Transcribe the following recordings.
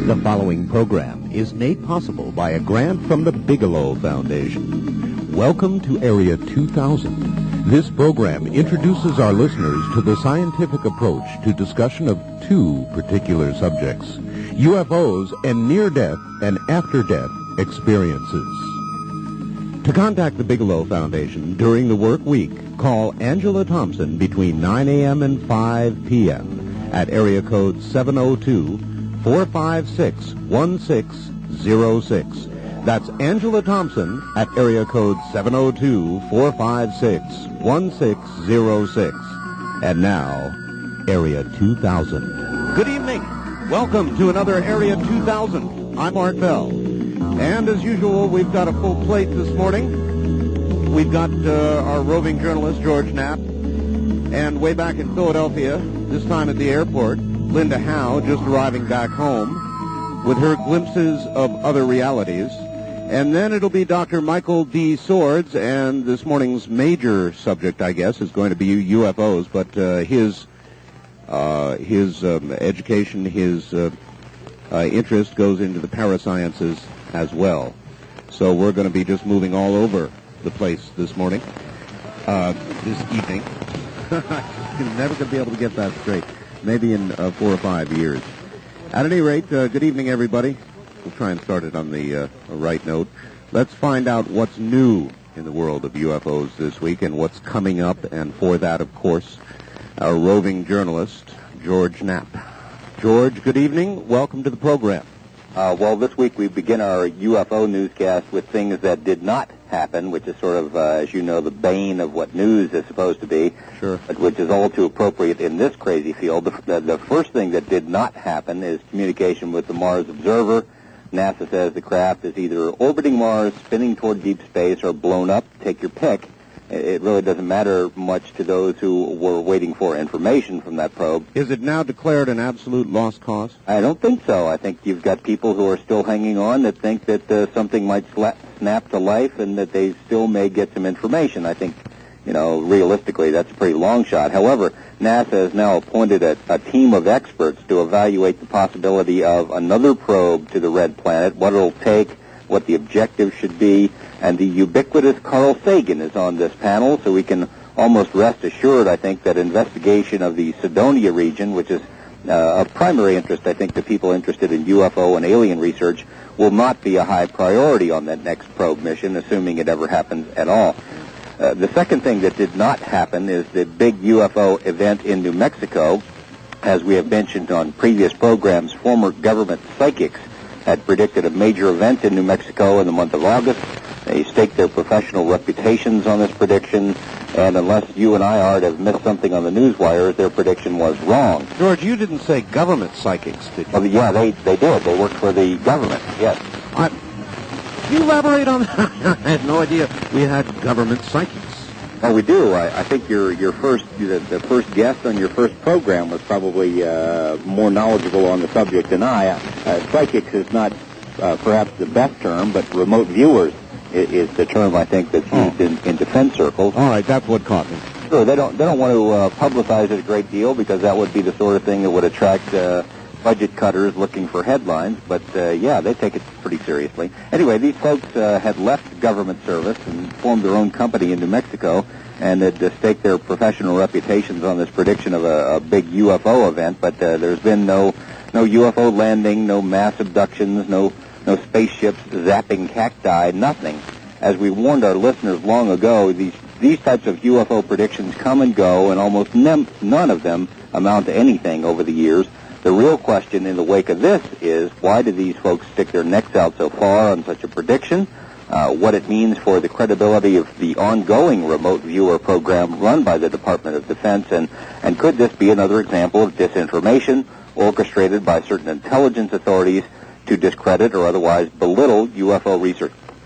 The following program is made possible by a grant from the Bigelow Foundation. Welcome to Area 2000. This program introduces our listeners to the scientific approach to discussion of two particular subjects, UFOs and near-death and after-death experiences. To contact the Bigelow Foundation during the work week, call Angela Thompson between 9 a.m. and 5 p.m. at area code 702-456-1606. That's Angela Thompson at area code 702-456-1606. And now, Area 2000. Good evening. Welcome to another Area 2000. I'm Art Bell. And as usual, we've got a full plate this morning. We've got our roving journalist, George Knapp. And way back in Philadelphia, this time at the airport, Linda Howe, just arriving back home with her glimpses of other realities. And then it'll be Dr. Michael D. Sorez, and this morning's major subject, I guess, is going to be UFOs, but his education, his interest goes into the parasciences as well. So we're going to be just moving all over the place this morning, this evening. I'm never going to be able to get that straight. Maybe in 4 or 5 years. At any rate, good evening, everybody. We'll try and start it on the right note. Let's find out what's new in the world of UFOs this week and what's coming up. And for that, of course, our roving journalist, George Knapp. George, good evening. Welcome to the program. Well, this week we begin our UFO newscast with things that did not happen, which is sort of, as you know, the bane of what news is supposed to be, sure, but which is all too appropriate in this crazy field. The first thing that did not happen is communication with the Mars Observer. NASA says the craft is either orbiting Mars, spinning toward deep space, or blown up. Take your pick. It really doesn't matter much to those who were waiting for information from that probe. Is it now declared an absolute lost cause? I don't think so. I think you've got people who are still hanging on that think that something might snap to life and that they still may get some information. I think, realistically, that's a pretty long shot. However, NASA has now appointed a team of experts to evaluate the possibility of another probe to the red planet, what it'll take, what the objective should be, and the ubiquitous Carl Sagan is on this panel, so we can almost rest assured, I think, that investigation of the Cydonia region, which is of primary interest, I think, to people interested in UFO and alien research, will not be a high priority on that next probe mission, assuming it ever happens at all. The second thing that did not happen is the big UFO event in New Mexico. As we have mentioned on previous programs, former government psychics had predicted a major event in New Mexico in the month of August. They staked their professional reputations on this prediction, and unless you and I, Art, have missed something on the news wires, their prediction was wrong. George, you didn't say government psychics, did you? Oh, yeah, they did. They worked for the government, yes. Can you elaborate on that? I had no idea we had government psychics. Oh, we do. I think the first guest on your first program was probably more knowledgeable on the subject than I. Psychics is not perhaps the best term, but remote viewers is the term I think that's used in defense circles. All right, that's what caught me. Sure, they don't want to publicize it a great deal because that would be the sort of thing that would attract budget cutters looking for headlines. But yeah, they take it pretty seriously. Anyway, these folks had left government service and formed their own company in New Mexico, and had staked their professional reputations on this prediction of a big UFO event. But there's been no UFO landing, no mass abductions, no spaceships zapping cacti, nothing. As we warned our listeners long ago, these types of UFO predictions come and go, and almost none of them amount to anything over the years. The real question in the wake of this is, why do these folks stick their necks out so far on such a prediction? What it means for the credibility of the ongoing remote viewer program run by the Department of Defense, and could this be another example of disinformation orchestrated by certain intelligence authorities to discredit or otherwise belittle UFO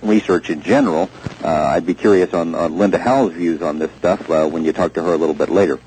research in general? I'd be curious on Linda Howe's views on this stuff when you talk to her a little bit later.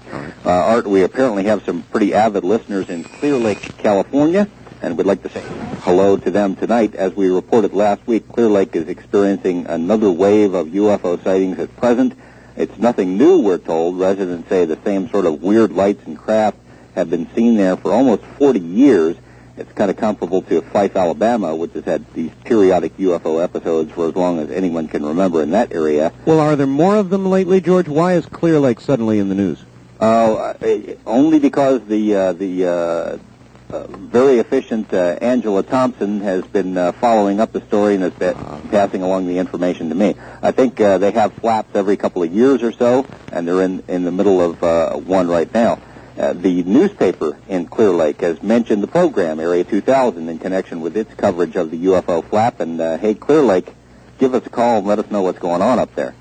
Art, we apparently have some pretty avid listeners in Clear Lake, California, and we'd like to say hello to them tonight. As we reported last week, Clear Lake is experiencing another wave of UFO sightings at present. It's nothing new, we're told. Residents say the same sort of weird lights and craft have been seen there for almost 40 years, It's kind of comparable to Fife, Alabama, which has had these periodic UFO episodes for as long as anyone can remember in that area. Well, are there more of them lately, George? Why is Clear Lake suddenly in the news? Only because the very efficient Angela Thompson has been following up the story and has been passing along the information to me. I think they have flaps every couple of years or so, and they're in the middle of one right now. The newspaper in Clear Lake has mentioned the program, Area 2000, in connection with its coverage of the UFO flap. And, hey, Clear Lake, give us a call and let us know what's going on up there.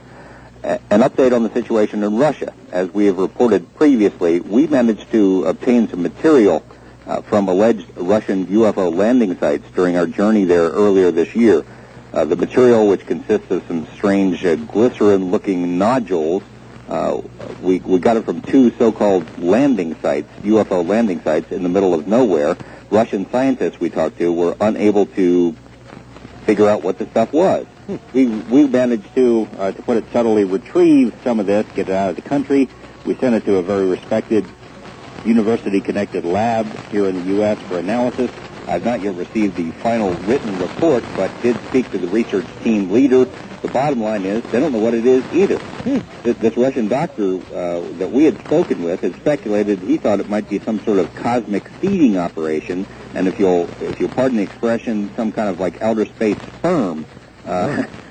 An update on the situation in Russia. As we have reported previously, we managed to obtain some material from alleged Russian UFO landing sites during our journey there earlier this year. The material, which consists of some strange glycerin-looking nodules, we got it from two so-called landing sites, UFO landing sites in the middle of nowhere. Russian scientists we talked to were unable to figure out what the stuff was. We managed to put it subtly, retrieve some of this, get it out of the country. We sent it to a very respected university-connected lab here in the U.S. for analysis. I've not yet received the final written report, but did speak to the research team leader. The bottom line is they don't know what it is either. This Russian doctor that we had spoken with had speculated he thought it might be some sort of cosmic seeding operation, and if you'll pardon the expression, some kind of like outer space sperm.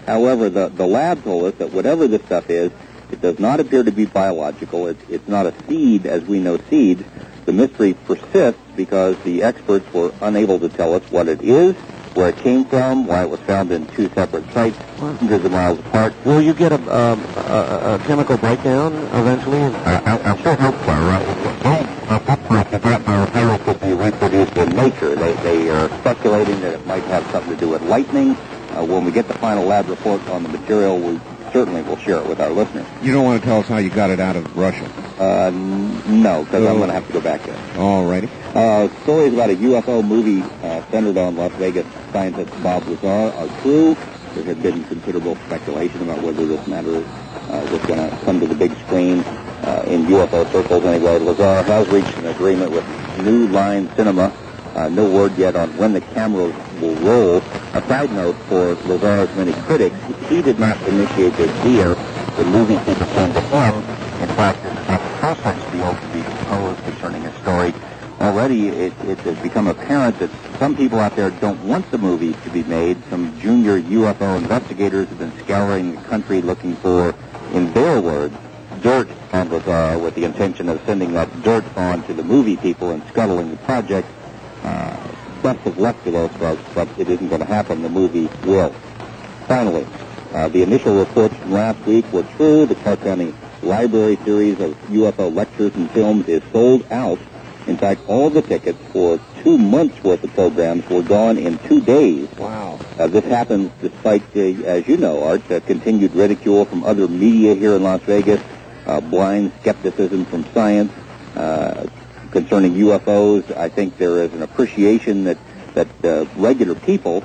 However, the lab told us that whatever this stuff is, it does not appear to be biological. It's not a seed as we know seeds. The mystery persists because the experts were unable to tell us what it is, where it came from, why it was found in two separate sites, hundreds of miles apart. Will you get a chemical breakdown eventually? I sure hope so. Could be reproduced in nature. They are speculating that it might have something to do with lightning. When we get the final lab report on the material, we certainly will share it with our listeners. You don't want to tell us how you got it out of Russia? No, because I'm going to have to go back there. All righty. Stories about a UFO movie centered on Las Vegas scientist Bob Lazar are true. There had been considerable speculation about whether this matter was going to come to the big screen in UFO circles. Anyway, Lazar has reached an agreement with New Line Cinema. No word yet on when the cameras will roll. A side note for Lazar's many critics, he did not initiate the idea. The movie people came to him. In fact, it's not the first such deal to be proposed concerning a story. Already it has become apparent that some people out there don't want the movie to be made. Some junior UFO investigators have been scouring the country looking for, in their words, dirt on Lazar, with the intention of sending that dirt on to the movie people and scuttling the project. Best of luck to those folks, but it isn't going to happen. The movie will. Finally, the initial reports from last week were true. The Clark County Library series of UFO lectures and films is sold out. In fact, all the tickets for 2 months' worth of programs were gone in 2 days. Wow. This happens despite, as you know, Art, continued ridicule from other media here in Las Vegas, blind skepticism from science, concerning UFOs. I think there is an appreciation that regular people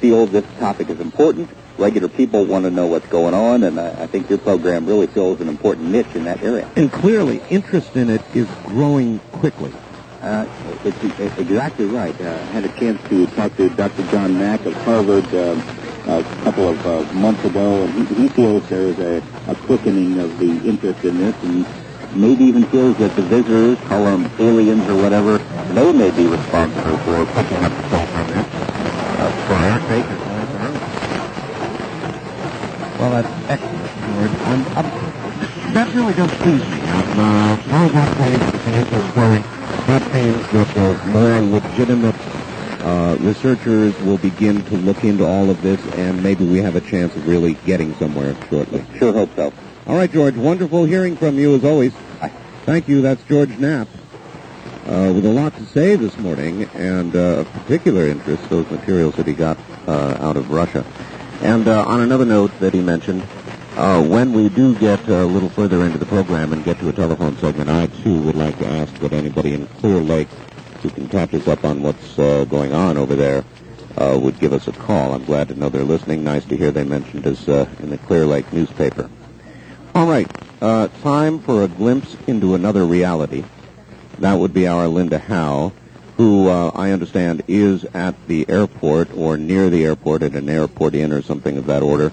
feel this topic is important. Regular people want to know what's going on, and I think your program really fills an important niche in that area. And clearly, interest in it is growing quickly. It's exactly right. I had a chance to talk to Dr. John Mack of Harvard a couple of months ago, and he feels there is a quickening of the interest in this, and maybe even feels that the visitors, call them aliens or whatever, they may be responsible for picking up the stuff from this. For our sake. Well, that's excellent, George. That really does please me. I'm very happy to see this growing. That means that more legitimate researchers will begin to look into all of this, and maybe we have a chance of really getting somewhere shortly. Sure hope so. All right, George, wonderful hearing from you as always. Thank you. That's George Knapp with a lot to say this morning, and of particular interest, those materials that he got out of Russia. And on another note that he mentioned, when we do get a little further into the program and get to a telephone segment, I, too, would like to ask that anybody in Clear Lake who can catch us up on what's going on over there would give us a call. I'm glad to know they're listening. Nice to hear they mentioned us in the Clear Lake newspaper. All right, time for a glimpse into another reality. That would be our Linda Howe, who I understand is at the airport or near the airport at an airport inn or something of that order,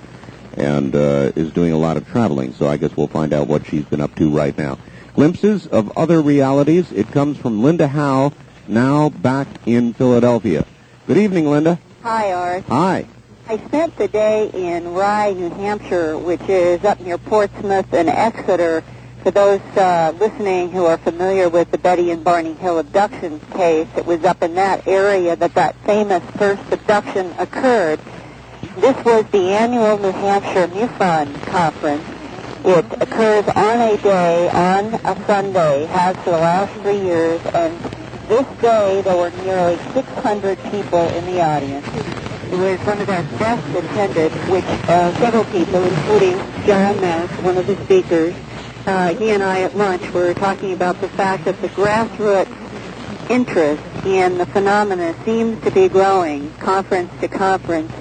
and is doing a lot of traveling. So I guess we'll find out what she's been up to right now. Glimpses of other realities. It comes from Linda Howe, now back in Philadelphia. Good evening, Linda. Hi, Art. Hi. I spent the day in Rye, New Hampshire, which is up near Portsmouth and Exeter. For those listening who are familiar with the Betty and Barney Hill abduction case, it was up in that area that famous first abduction occurred. This was the annual New Hampshire MUFON conference. It occurs on a day, on a Sunday, has for the last 3 years, and this day there were nearly 600 people in the audience. It was one of our best attended, which several people, including John Mack, one of the speakers, he and I at lunch were talking about the fact that the grassroots interest in the phenomena seems to be growing conference to conference.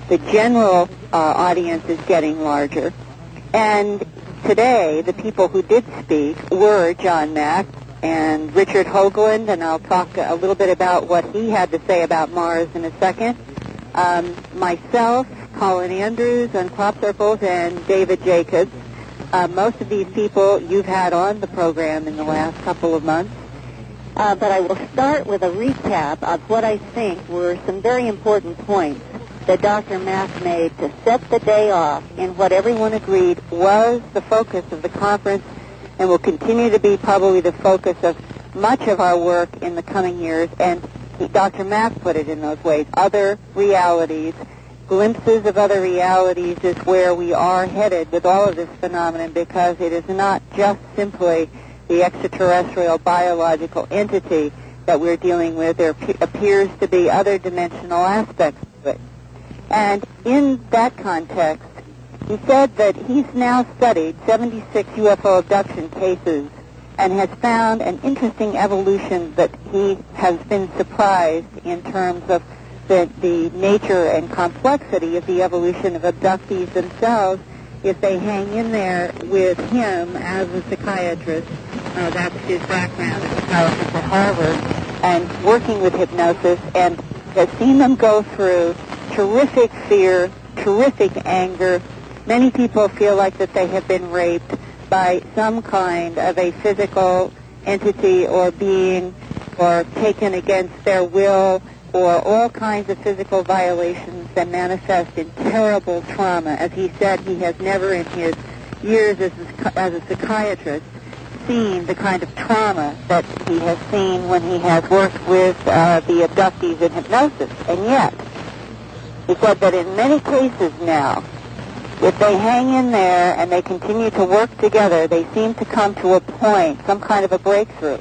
The general audience is getting larger. And today, the people who did speak were John Mack and Richard Hoagland, and I'll talk a little bit about what he had to say about Mars in a second. Myself, Colin Andrews on Crop Circles, and David Jacobs. Most of these people you've had on the program in the last couple of months. But I will start with a recap of what I think were some very important points that Dr. Mack made to set the day off in what everyone agreed was the focus of the conference and will continue to be probably the focus of much of our work in the coming years. And Dr. Mack put it in those ways. Other realities, glimpses of other realities is where we are headed with all of this phenomenon, because it is not just simply the extraterrestrial biological entity that we're dealing with. There appears to be other dimensional aspects to it. And in that context, he said that he's now studied 76 UFO abduction cases and has found an interesting evolution that he has been surprised in terms of the nature and complexity of the evolution of abductees themselves if they hang in there with him as a psychiatrist. That's his background as a psychiatrist at Harvard, and working with hypnosis, and has seen them go through terrific fear, terrific anger. Many people feel like that they have been raped by some kind of a physical entity or being, or taken against their will, or all kinds of physical violations that manifest in terrible trauma. As he said, he has never in his years as a psychiatrist seen the kind of trauma that he has seen when he has worked with the abductees in hypnosis. And yet, he said that in many cases now, if they hang in there and they continue to work together, they seem to come to a point, some kind of a breakthrough.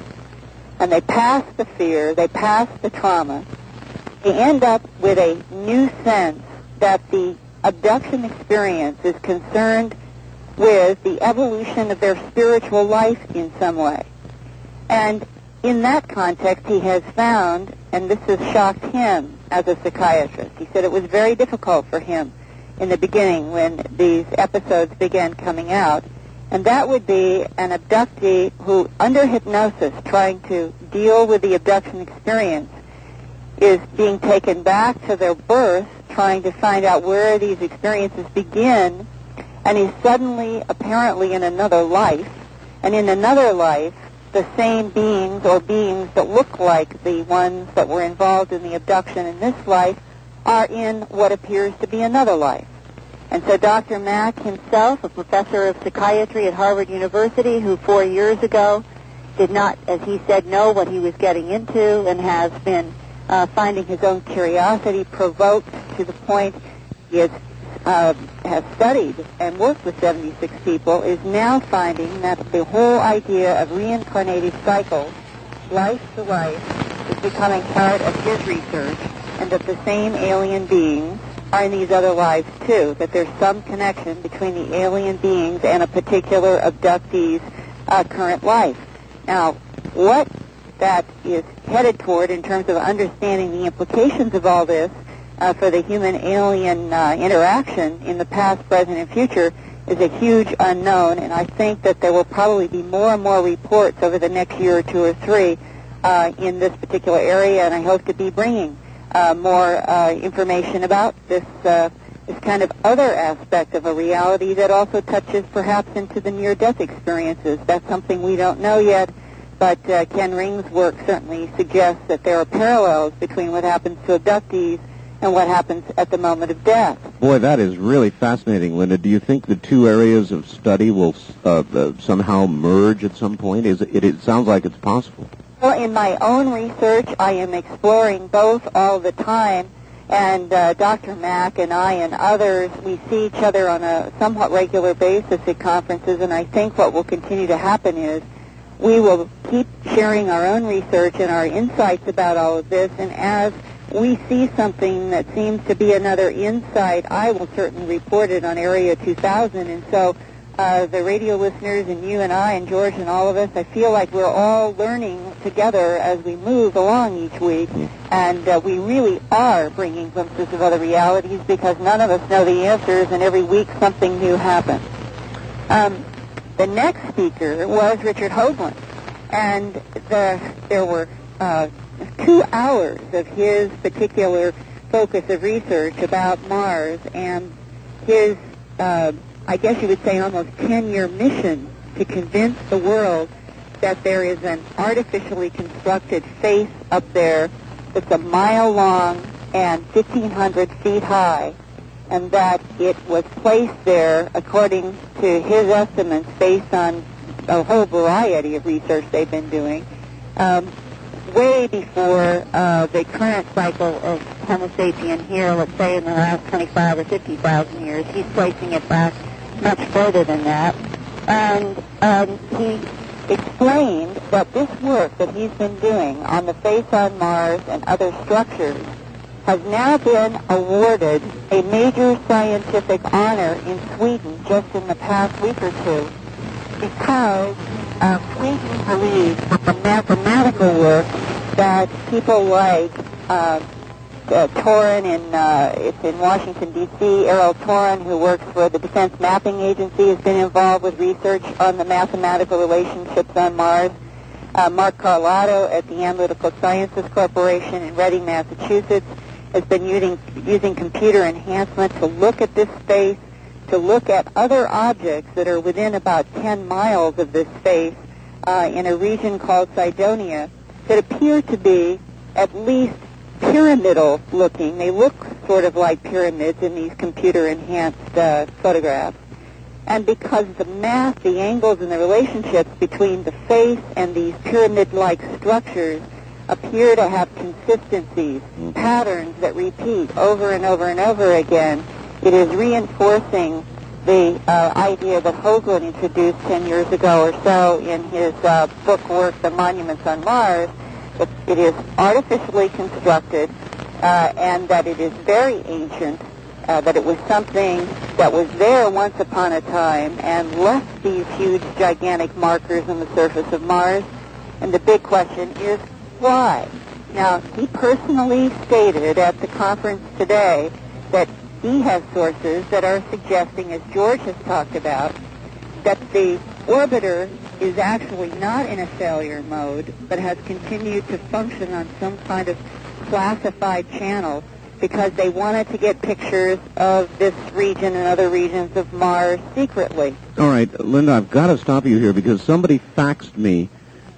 And they pass the fear, they pass the trauma. They end up with a new sense that the abduction experience is concerned with the evolution of their spiritual life in some way. And in that context, he has found, and this has shocked him as a psychiatrist, he said it was very difficult for him in the beginning when these episodes began coming out, and that would be an abductee who, under hypnosis, trying to deal with the abduction experience, is being taken back to their birth, trying to find out where these experiences begin, and is suddenly apparently in another life, and in another life, the same beings or beings that look like the ones that were involved in the abduction in this life are in what appears to be another life. And so Dr. Mack himself, a professor of psychiatry at Harvard University, who 4 years ago did not, as he said, know what he was getting into, and has been finding his own curiosity provoked to the point he has studied and worked with 76 people, is now finding that the whole idea of reincarnated cycles, life to life, is becoming part of his research, and that the same alien beings are in these other lives too, that there's some connection between the alien beings and a particular abductee's current life. Now, what that is headed toward in terms of understanding the implications of all this for the human-alien interaction in the past, present, and future is a huge unknown, and I think that there will probably be more and more reports over the next year or two or three in this particular area, and I hope to be bringing more information about this kind of other aspect of a reality that also touches perhaps into the near-death experiences. That's something we don't know yet, but Ken Ring's work certainly suggests that there are parallels between what happens to abductees and what happens at the moment of death. Boy, that is really fascinating, Linda. Do you think the two areas of study will somehow merge at some point? It sounds like it's possible. Well, in my own research, I am exploring both all the time, and Dr. Mack and I and others, we see each other on a somewhat regular basis at conferences, and I think what will continue to happen is we will keep sharing our own research and our insights about all of this, and as we see something that seems to be another insight, I will certainly report it on Area 2000, and so the radio listeners and you and I and George and all of us, I feel like we're all learning together as we move along each week, and we really are bringing glimpses of other realities because none of us know the answers, and every week something new happens. The next speaker was Richard Hoagland, and there were 2 hours of his particular focus of research about Mars and his I guess you would say almost 10-year mission to convince the world that there is an artificially constructed face up there that's a mile long and 1,500 feet high, and that it was placed there according to his estimates based on a whole variety of research they've been doing, way before the current cycle of Homo sapien here, let's say in the last 25 or 50,000 years. He's placing it back much further than that. And he explained that this work that he's been doing on the face on Mars and other structures has now been awarded a major scientific honor in Sweden just in the past week or two, because Sweden believes that the mathematical work that people like Torin it's in Washington, D.C., Errol Torin, who works for the Defense Mapping Agency, has been involved with research on the mathematical relationships on Mars. Mark Carlotto at the Analytical Sciences Corporation in Reading, Massachusetts, has been using computer enhancement to look at this space, to look at other objects that are within about 10 miles of this space in a region called Cydonia that appear to be at least pyramidal looking. They look sort of like pyramids in these computer-enhanced photographs. And because the math, the angles, and the relationships between the face and these pyramid-like structures appear to have consistencies, patterns that repeat over and over and over again, it is reinforcing the idea that Hoagland introduced 10 years ago or so in his book work, The Monuments on Mars, that it is artificially constructed and that it is very ancient, that it was something that was there once upon a time and left these huge, gigantic markers on the surface of Mars. And the big question is, why? Now, he personally stated at the conference today that he has sources that are suggesting, as George has talked about, that the orbiter is actually not in a failure mode, but has continued to function on some kind of classified channel because they wanted to get pictures of this region and other regions of Mars secretly. All right, Linda, I've got to stop you here because somebody faxed me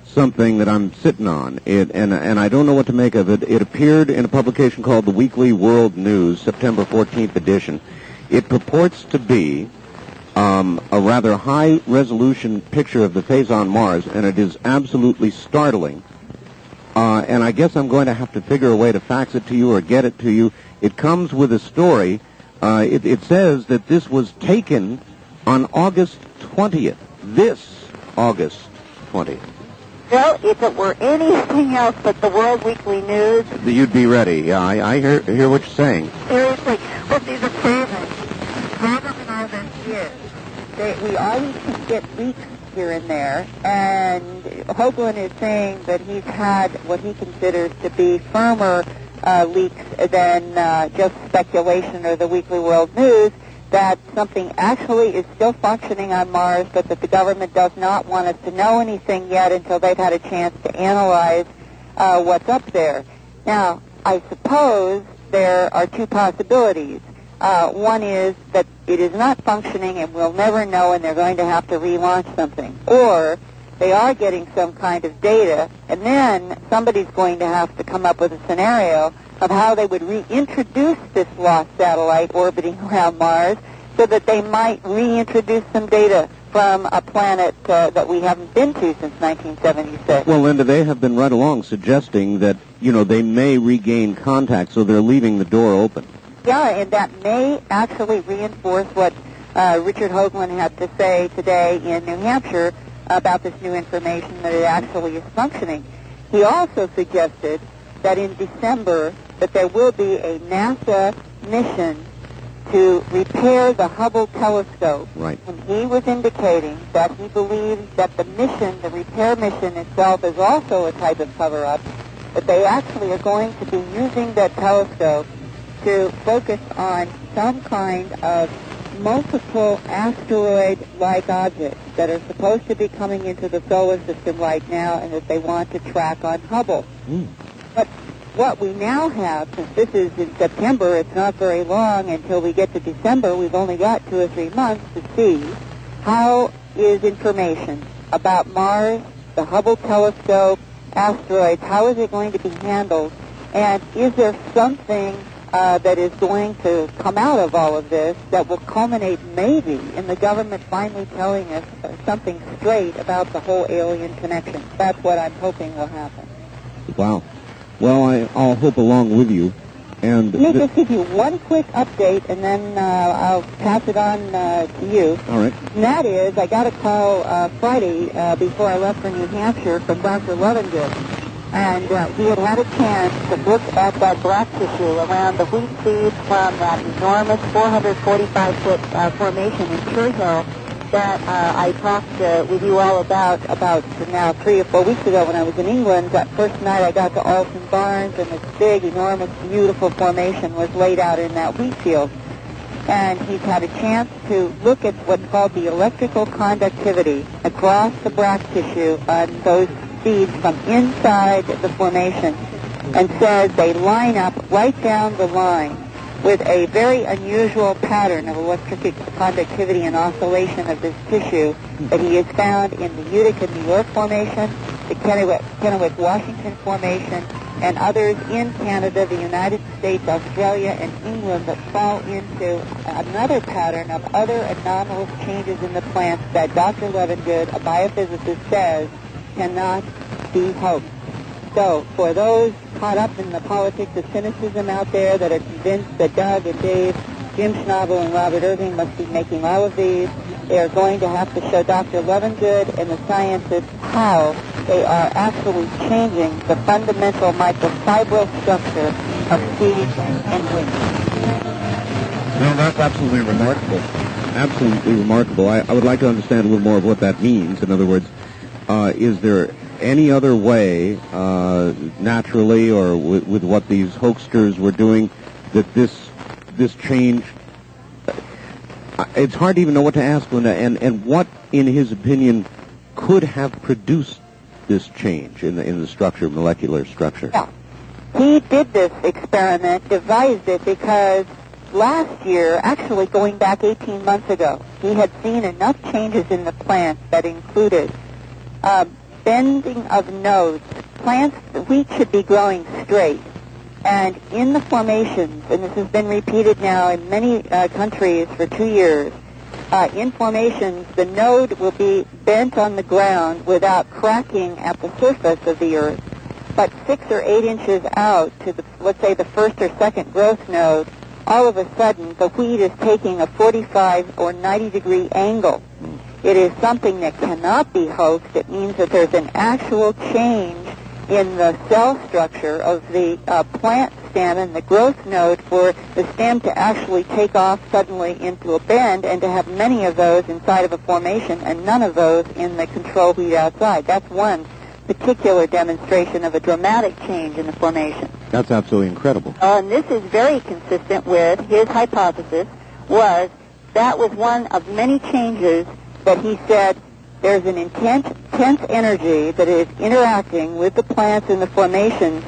something that I'm sitting on, and I don't know what to make of it. It appeared in a publication called the Weekly World News, September 14th edition. It purports to be a rather high-resolution picture of the face on Mars, and it is absolutely startling. And I guess I'm going to have to figure a way to fax it to you or get it to you. It comes with a story. It says that this was taken on August 20th, this August 20th. Well, if it were anything else but the World Weekly News... You'd be ready. Yeah, I hear what you're saying. Seriously. Well, see, the problem in all this is we always can get leaks here and there, and Hoagland is saying that he's had what he considers to be firmer leaks than just speculation or the Weekly World News, that something actually is still functioning on Mars, but that the government does not want us to know anything yet until they've had a chance to analyze what's up there. Now, I suppose there are two possibilities. One is that it is not functioning and we'll never know and they're going to have to relaunch something. Or they are getting some kind of data, and then somebody's going to have to come up with a scenario of how they would reintroduce this lost satellite orbiting around Mars so that they might reintroduce some data from a planet that we haven't been to since 1976. Well, Linda, they have been right along suggesting that, they may regain contact, so they're leaving the door open. Yeah, and that may actually reinforce what Richard Hoagland had to say today in New Hampshire about this new information that it actually is functioning. He also suggested that in December that there will be a NASA mission to repair the Hubble telescope. Right. And he was indicating that he believes that the mission, the repair mission itself, is also a type of cover-up, that they actually are going to be using that telescope to focus on some kind of multiple asteroid-like objects that are supposed to be coming into the solar system right now and that they want to track on Hubble. But what we now have, since this is in September, it's not very long until we get to December. We've only got 2 or 3 months to see how is information about Mars, the Hubble telescope, asteroids, how is it going to be handled, and is there something that is going to come out of all of this that will culminate maybe in the government finally telling us something straight about the whole alien connection. That's what I'm hoping will happen. Wow. Well, I'll hope along with you. And let me just give you one quick update, and then I'll pass it on to you. All right. And that is, I got a call Friday before I left for New Hampshire from Dr. Levengood. And he had had a chance to look at that black tissue around the wheat seeds from that enormous 445-foot formation in Tree Hill that I talked with you all about now 3 or 4 weeks ago when I was in England. That first night I got to Alton Barnes, and this big, enormous, beautiful formation was laid out in that wheat field. And he's had a chance to look at what's called the electrical conductivity across the black tissue on those seeds from inside the formation, and says they line up right down the line with a very unusual pattern of electric conductivity and oscillation of this tissue that he has found in the Utica, New York formation, the Kennewick, Washington formation, and others in Canada, the United States, Australia, and England that fall into another pattern of other anomalous changes in the plants that Dr. Levengood, a biophysicist, says cannot be hoaxed. So, for those caught up in the politics of cynicism out there that are convinced that Doug and Dave, Jim Schnabel and Robert Irving must be making all of these, they are going to have to show Dr. Levengood and the scientists how they are actually changing the fundamental microfibril structure of seeds and wings. No, that's absolutely remarkable. Absolutely remarkable. I would like to understand a little more of what that means. In other words, is there any other way, naturally or with what these hoaxsters were doing, that this change? It's hard to even know what to ask, Linda. And what, in his opinion, could have produced this change in the structure, molecular structure? Yeah. He did this experiment, devised it, because last year, actually going back 18 months ago, he had seen enough changes in the plants that included bending of nodes. Plants, wheat should be growing straight. And in the formations, and this has been repeated now in many countries for 2 years, in formations, the node will be bent on the ground without cracking at the surface of the earth. But 6 or 8 inches out to, let's say, the first or second growth node, all of a sudden the wheat is taking a 45 or 90-degree angle. It is something that cannot be hoaxed. It means that there's an actual change in the cell structure of the plant stem and the growth node for the stem to actually take off suddenly into a bend and to have many of those inside of a formation and none of those in the control wheat outside. That's one particular demonstration of a dramatic change in the formation. That's absolutely incredible. And this is very consistent with his hypothesis that was one of many changes that he said there's an intent intense energy that is interacting with the plants and the formations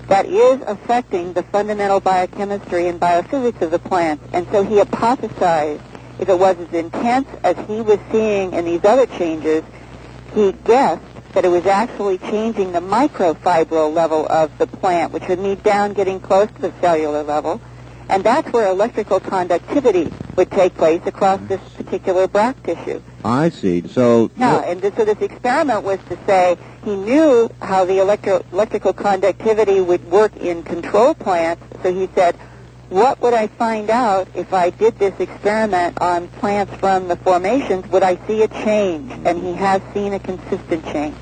that is affecting the fundamental biochemistry and biophysics of the plants. And so he hypothesized if it was as intense as he was seeing in these other changes, he guessed that it was actually changing the microfibril level of the plant, which would mean down getting close to the cellular level. And that's where electrical conductivity would take place across this particular bract tissue. I see. So so this experiment was to say he knew how the electrical conductivity would work in control plants. So he said, what would I find out if I did this experiment on plants from the formations? Would I see a change? And he has seen a consistent change.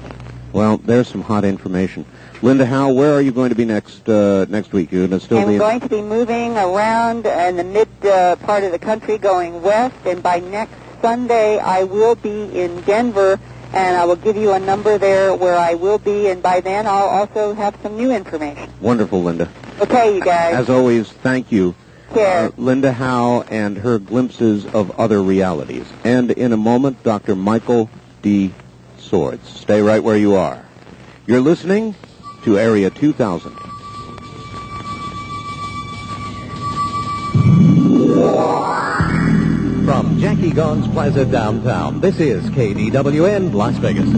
Well, there's some hot information. Linda Howe, where are you going to be next week? You're going to still I'm going to be moving around in the mid part of the country, going west, and by next Sunday I will be in Denver, and I will give you a number there where I will be, and by then I'll also have some new information. Wonderful, Linda. Okay, you guys. As always, thank you. Care. Linda Howe and her glimpses of other realities. And in a moment, Dr. Michael D. Sorez. Stay right where you are. You're listening to Area 2000. From Jackie Gone's Plaza downtown, this is KDWN Las Vegas.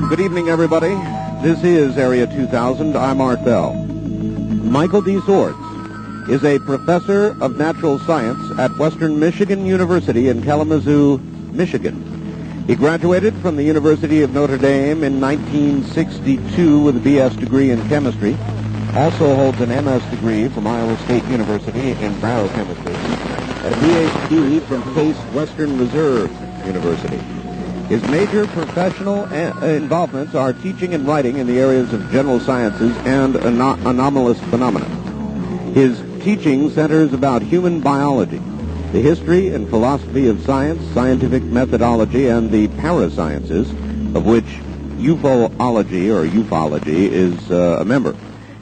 Good evening, everybody. This is Area 2000. I'm Art Bell. Michael D. Sorez is a professor of natural science at Western Michigan University in Kalamazoo, Michigan. He graduated from the University of Notre Dame in 1962 with a B.S. degree in chemistry. Also holds an M.S. degree from Iowa State University in biochemistry and a Ph.D. from Case Western Reserve University. His major professional involvements are teaching and writing in the areas of general sciences and anomalous phenomena. His teaching centers about human biology, the history and philosophy of science, scientific methodology, and the parasciences, of which ufology is a member.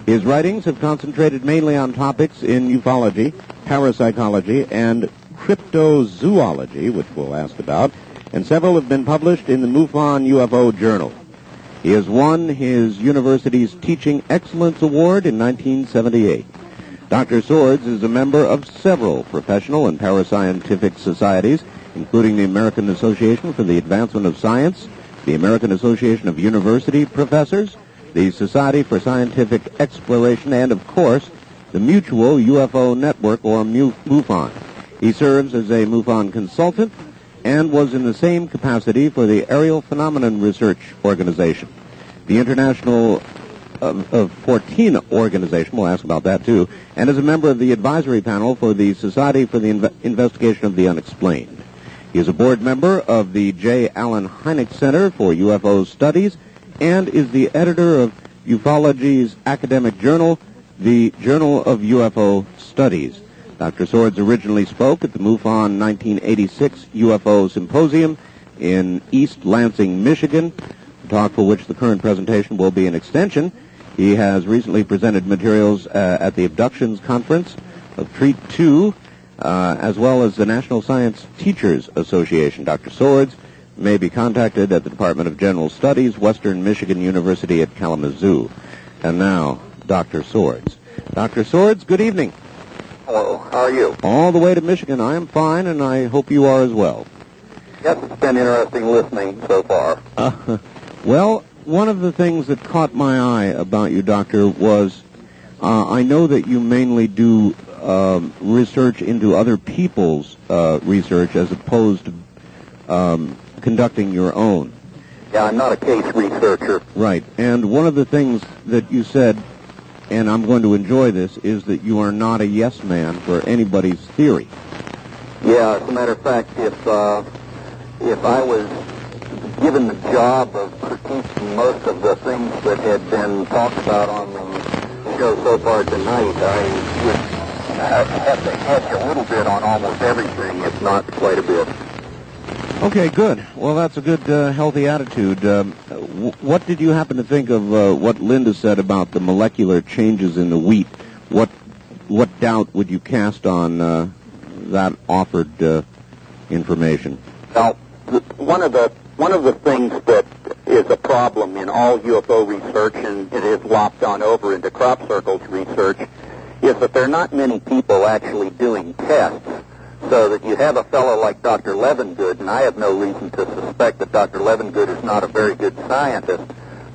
His writings have concentrated mainly on topics in ufology, parapsychology, and cryptozoology, which we'll ask about, and several have been published in the MUFON UFO Journal. He has won his university's Teaching Excellence Award in 1978. Dr. Sorez is a member of several professional and parascientific societies, including the American Association for the Advancement of Science, the American Association of University Professors, the Society for Scientific Exploration, and, of course, the Mutual UFO Network, or MUFON. He serves as a MUFON consultant and was in the same capacity for the Aerial Phenomenon Research Organization. The International Fortina Organization, we'll ask about that too, and is a member of the advisory panel for the Society for the Investigation of the Unexplained. He is a board member of the J. Allen Hynek Center for UFO Studies and is the editor of ufology's academic journal, the Journal of UFO Studies. Dr. Sorez originally spoke at the MUFON 1986 UFO Symposium in East Lansing, Michigan, a talk for which the current presentation will be an extension. He has recently presented materials at the Abductions Conference of Treat 2, as well as the National Science Teachers Association. Dr. Sorez may be contacted at the Department of General Studies, Western Michigan University at Kalamazoo. And now, Dr. Sorez. Dr. Sorez, good evening. Hello, how are you? All the way to Michigan. I am fine, and I hope you are as well. Yes, it's been interesting listening so far. Well, one of the things that caught my eye about you, Doctor, was I know that you mainly do research into other people's research as opposed to conducting your own. Yeah, I'm not a case researcher. Right. And one of the things that you said, and I'm going to enjoy this, is that you are not a yes man for anybody's theory. Yeah, as a matter of fact, if I was given the job of critiquing most of the things that had been talked about on the show so far tonight, I would have to hedge a little bit on almost everything, if not quite a bit. Okay, good. Well, that's a good, healthy attitude. What did you happen to think of what Linda said about the molecular changes in the wheat? What doubt would you cast on that offered information? Well, one of the things that is a problem in all UFO research, and it has lopped on over into crop circles research, is that there are not many people actually doing tests. So that you have a fellow like Dr. Levengood, and I have no reason to suspect that Dr. Levengood is not a very good scientist,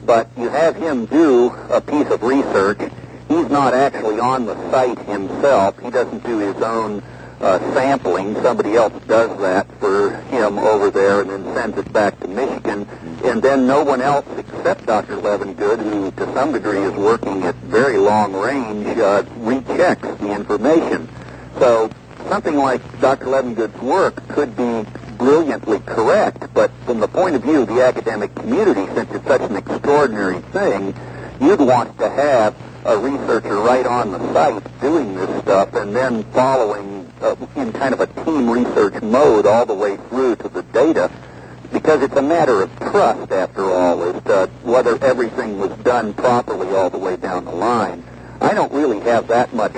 but you have him do a piece of research. He's not actually on the site himself. He doesn't do his own sampling. Somebody else does that for him over there and then sends it back to Michigan. And then no one else except Dr. Levengood, who to some degree is working at very long range, rechecks the information. So something like Dr. Levengood's work could be brilliantly correct, but from the point of view of the academic community, since it's such an extraordinary thing, you'd want to have a researcher right on the site doing this stuff and then following in kind of a team research mode all the way through to the data, because it's a matter of trust, after all, as to whether everything was done properly all the way down the line. I don't really have that much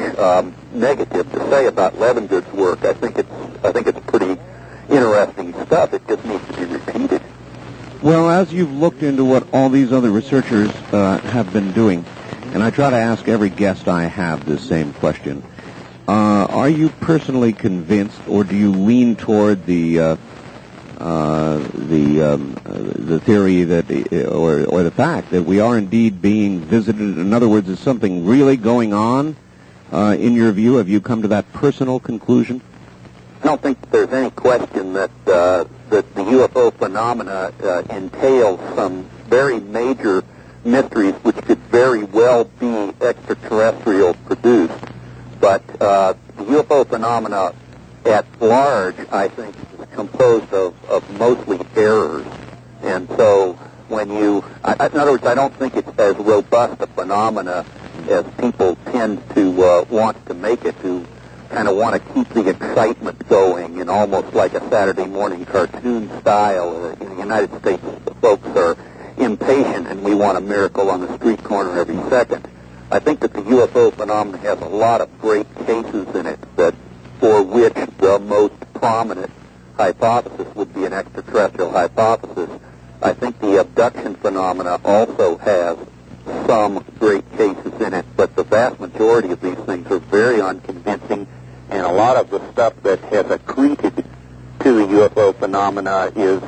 negative to say about Levengood's work. I think it's pretty interesting stuff. It just needs to be repeated. Well, as you've looked into what all these other researchers have been doing, and I try to ask every guest I have this same question, are you personally convinced, or do you lean toward the theory that, or the fact that we are indeed being visited? In other words, is something really going on? In your view, have you come to that personal conclusion? I don't think there's any question that the UFO phenomena entails some very major mysteries which could very well be extraterrestrial produced. But the UFO phenomena at large, I think, is composed of mostly errors. And so when in other words, I don't think it's as robust a phenomena as people tend to want to make it, who kind of want to keep the excitement going in almost like a Saturday morning cartoon style. In the United States, the folks are impatient and we want a miracle on the street corner every second. I think that the UFO phenomenon has a lot of great cases in it for which the most prominent hypothesis would be an extraterrestrial hypothesis. I think the abduction phenomena also has some great cases in it, but the vast majority of these things are very unconvincing, and a lot of the stuff that has accreted to the UFO phenomena is,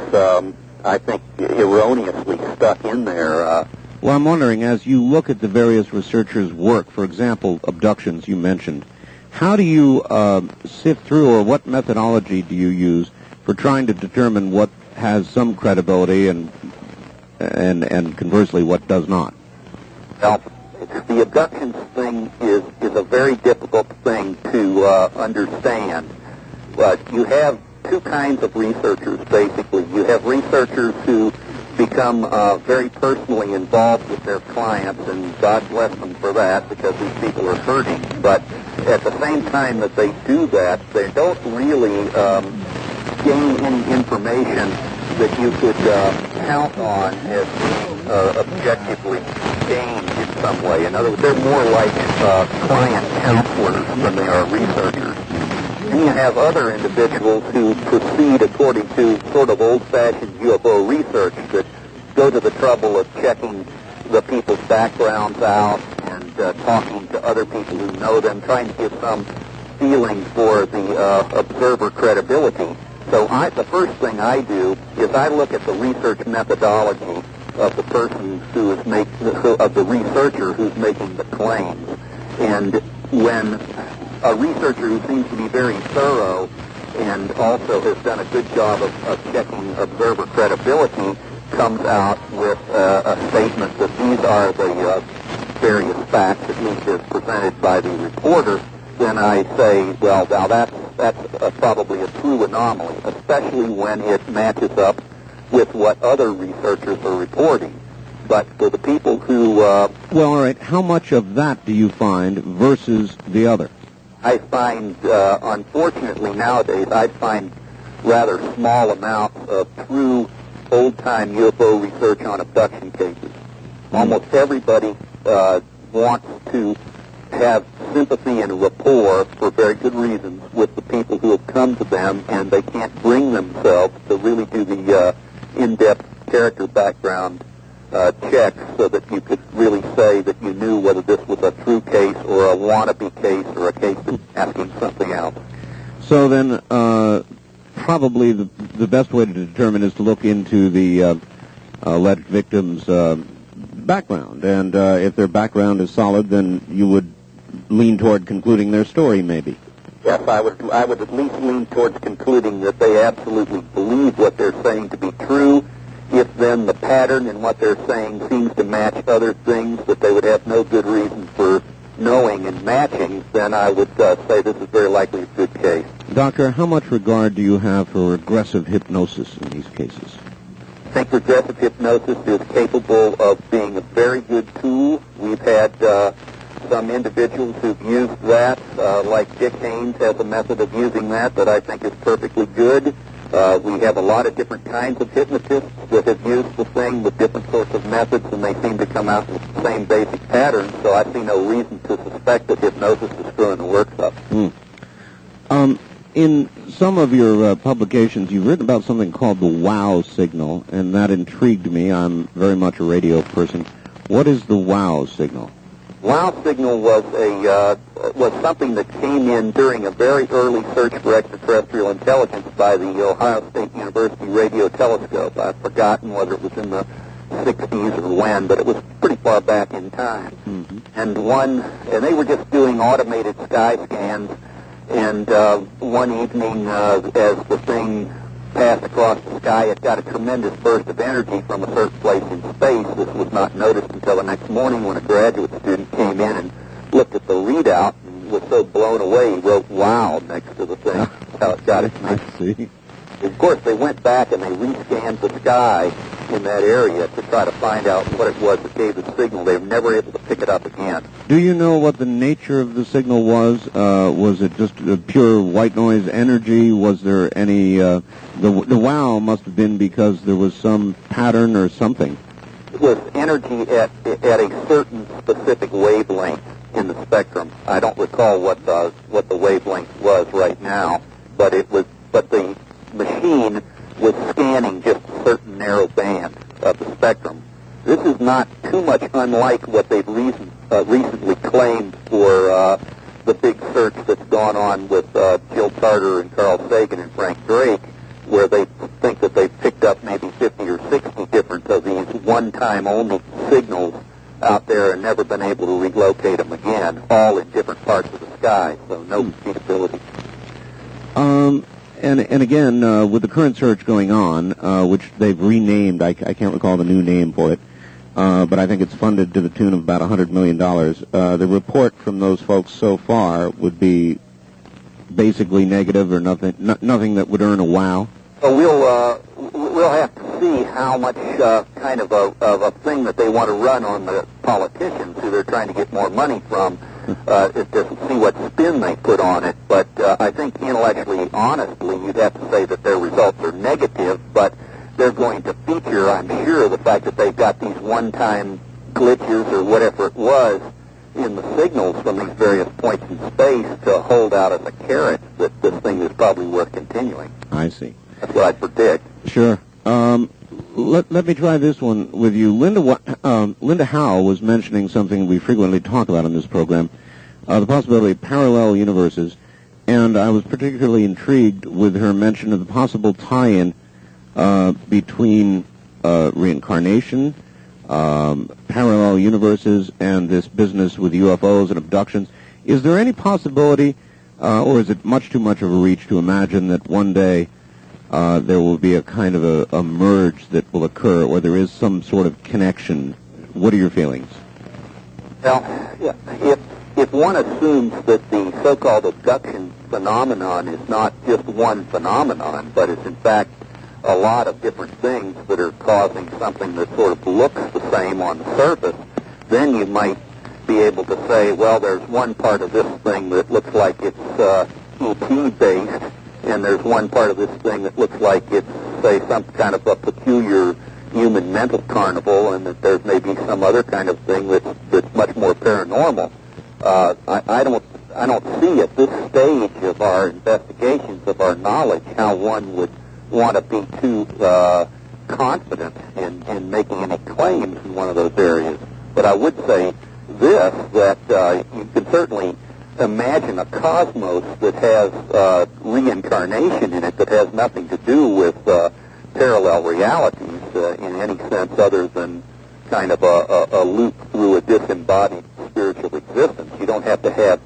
I think, erroneously stuck in there. Well, I'm wondering, as you look at the various researchers' work, for example, abductions you mentioned, how do you sift through, or what methodology do you use for trying to determine what has some credibility and conversely what does not? Well, the abductions thing is a very difficult thing to understand. But you have two kinds of researchers, basically. You have researchers who become very personally involved with their clients, and God bless them for that, because these people are hurting. But at the same time that they do that, they don't really gain any information that you could count on as being objectively gained in some way. In other words, they're more like client counselors than they are researchers. And you have other individuals who proceed according to sort of old-fashioned UFO research, that go to the trouble of checking the people's backgrounds out and talking to other people who know them, trying to give some feeling for the observer credibility. So the first thing I do is I look at the research methodology of the person of the researcher who's making the claims. And when a researcher who seems to be very thorough and also has done a good job of checking observer credibility comes out with a statement that these are the various facts, at least as presented by the reporter, then I say, well, now that's probably a true anomaly, especially when it matches up with what other researchers are reporting. But for the people who... well, all right, how much of that do you find versus the other? I find, unfortunately nowadays, I find rather small amounts of true old-time UFO research on abduction cases. Almost everybody wants to have sympathy and rapport for very good reasons with the people who have come to them, and they can't bring themselves to really do the in-depth character background checks so that you could really say that you knew whether this was a true case or a wannabe case or a case that's asking something else. So then, probably the best way to determine is to look into the alleged victim's background, and if their background is solid, then you would lean toward concluding their story, maybe. Yes, I would at least lean towards concluding that they absolutely believe what they're saying to be true. If then the pattern in what they're saying seems to match other things that they would have no good reason for knowing and matching, then I would say this is very likely a good case. Doctor, how much regard do you have for regressive hypnosis in these cases? I think regressive hypnosis is capable of being a very good tool. We've had some individuals who've used that, like Dick Haynes has a method of using that I think is perfectly good. We have a lot of different kinds of hypnotists that have used the thing with different sorts of methods, and they seem to come out with the same basic pattern, so I see no reason to suspect that hypnosis is screwing the works up. In some of your publications, you've written about something called the wow signal, and that intrigued me. I'm very much a radio person. What is the wow signal? Wow signal was something that came in during a very early search for extraterrestrial intelligence by the Ohio State University radio telescope. I've forgotten whether it was in the 60s or when, but it was pretty far back in time. Mm-hmm. And they were just doing automated sky scans. And one evening, as the thing passed across the sky, it got a tremendous burst of energy from a certain place in space. This was not noticed until the next morning when a graduate student came in and looked at the readout and was so blown away he wrote "wow" next to the thing. That's how it got its name. I see. Of course, they went back and they rescanned the sky in that area to try to find out what it was that gave the signal. They were never able to pick it up again. Do you know what the nature of the signal was? Was it just pure white noise energy? Was there any... the wow must have been because there was some pattern or something. It was energy at a certain specific wavelength in the spectrum. I don't recall what the wavelength was right now, but the machine was scanning just a certain narrow band of the spectrum. This is not too much unlike what they've recently claimed for the big search that's gone on with Jill Tarter and Carl Sagan and Frank Drake, where they think that they've picked up maybe 50 or 60 different of these one-time only signals out there and never been able to relocate them again, all in different parts of the sky, so no repeatability. And again, with the current search going on, which they've renamed, I can't recall the new name for it, but I think it's funded to the tune of about $100 million. The report from those folks so far would be basically negative or nothing that would earn a wow. So we'll have to see how much kind of a thing that they want to run on the politicians who they're trying to get more money from, to see what spin they put on it. But I think intellectually, honestly, you'd have to say that their results are negative, but they're going to feature, I'm sure, the fact that they've got these one-time glitches or whatever it was in the signals from these various points in space to hold out as a carrot that this thing is probably worth continuing. I see. That's what I predict. Sure. Let me try this one with you. Linda Howe was mentioning something we frequently talk about on this program, the possibility of parallel universes, and I was particularly intrigued with her mention of the possible tie-in between reincarnation, parallel universes, and this business with UFOs and abductions. Is there any possibility, or is it much too much of a reach to imagine that one day there will be a kind of a merge that will occur, or there is some sort of connection? What are your feelings? Well, if one assumes that the so-called abduction phenomenon is not just one phenomenon, but is in fact a lot of different things that are causing something that sort of looks the same on the surface, then you might be able to say, well, there's one part of this thing that looks like it's ET-based, and there's one part of this thing that looks like it's, say, some kind of a peculiar human mental carnival, and that there's maybe some other kind of thing that's much more paranormal. I don't see at this stage of our investigations, of our knowledge, how one would want to be too confident in making any claims in one of those areas. But I would say this, that you can certainly imagine a cosmos that has reincarnation in it that has nothing to do with parallel realities in any sense other than kind of a loop through a disembodied spiritual existence. You don't have to have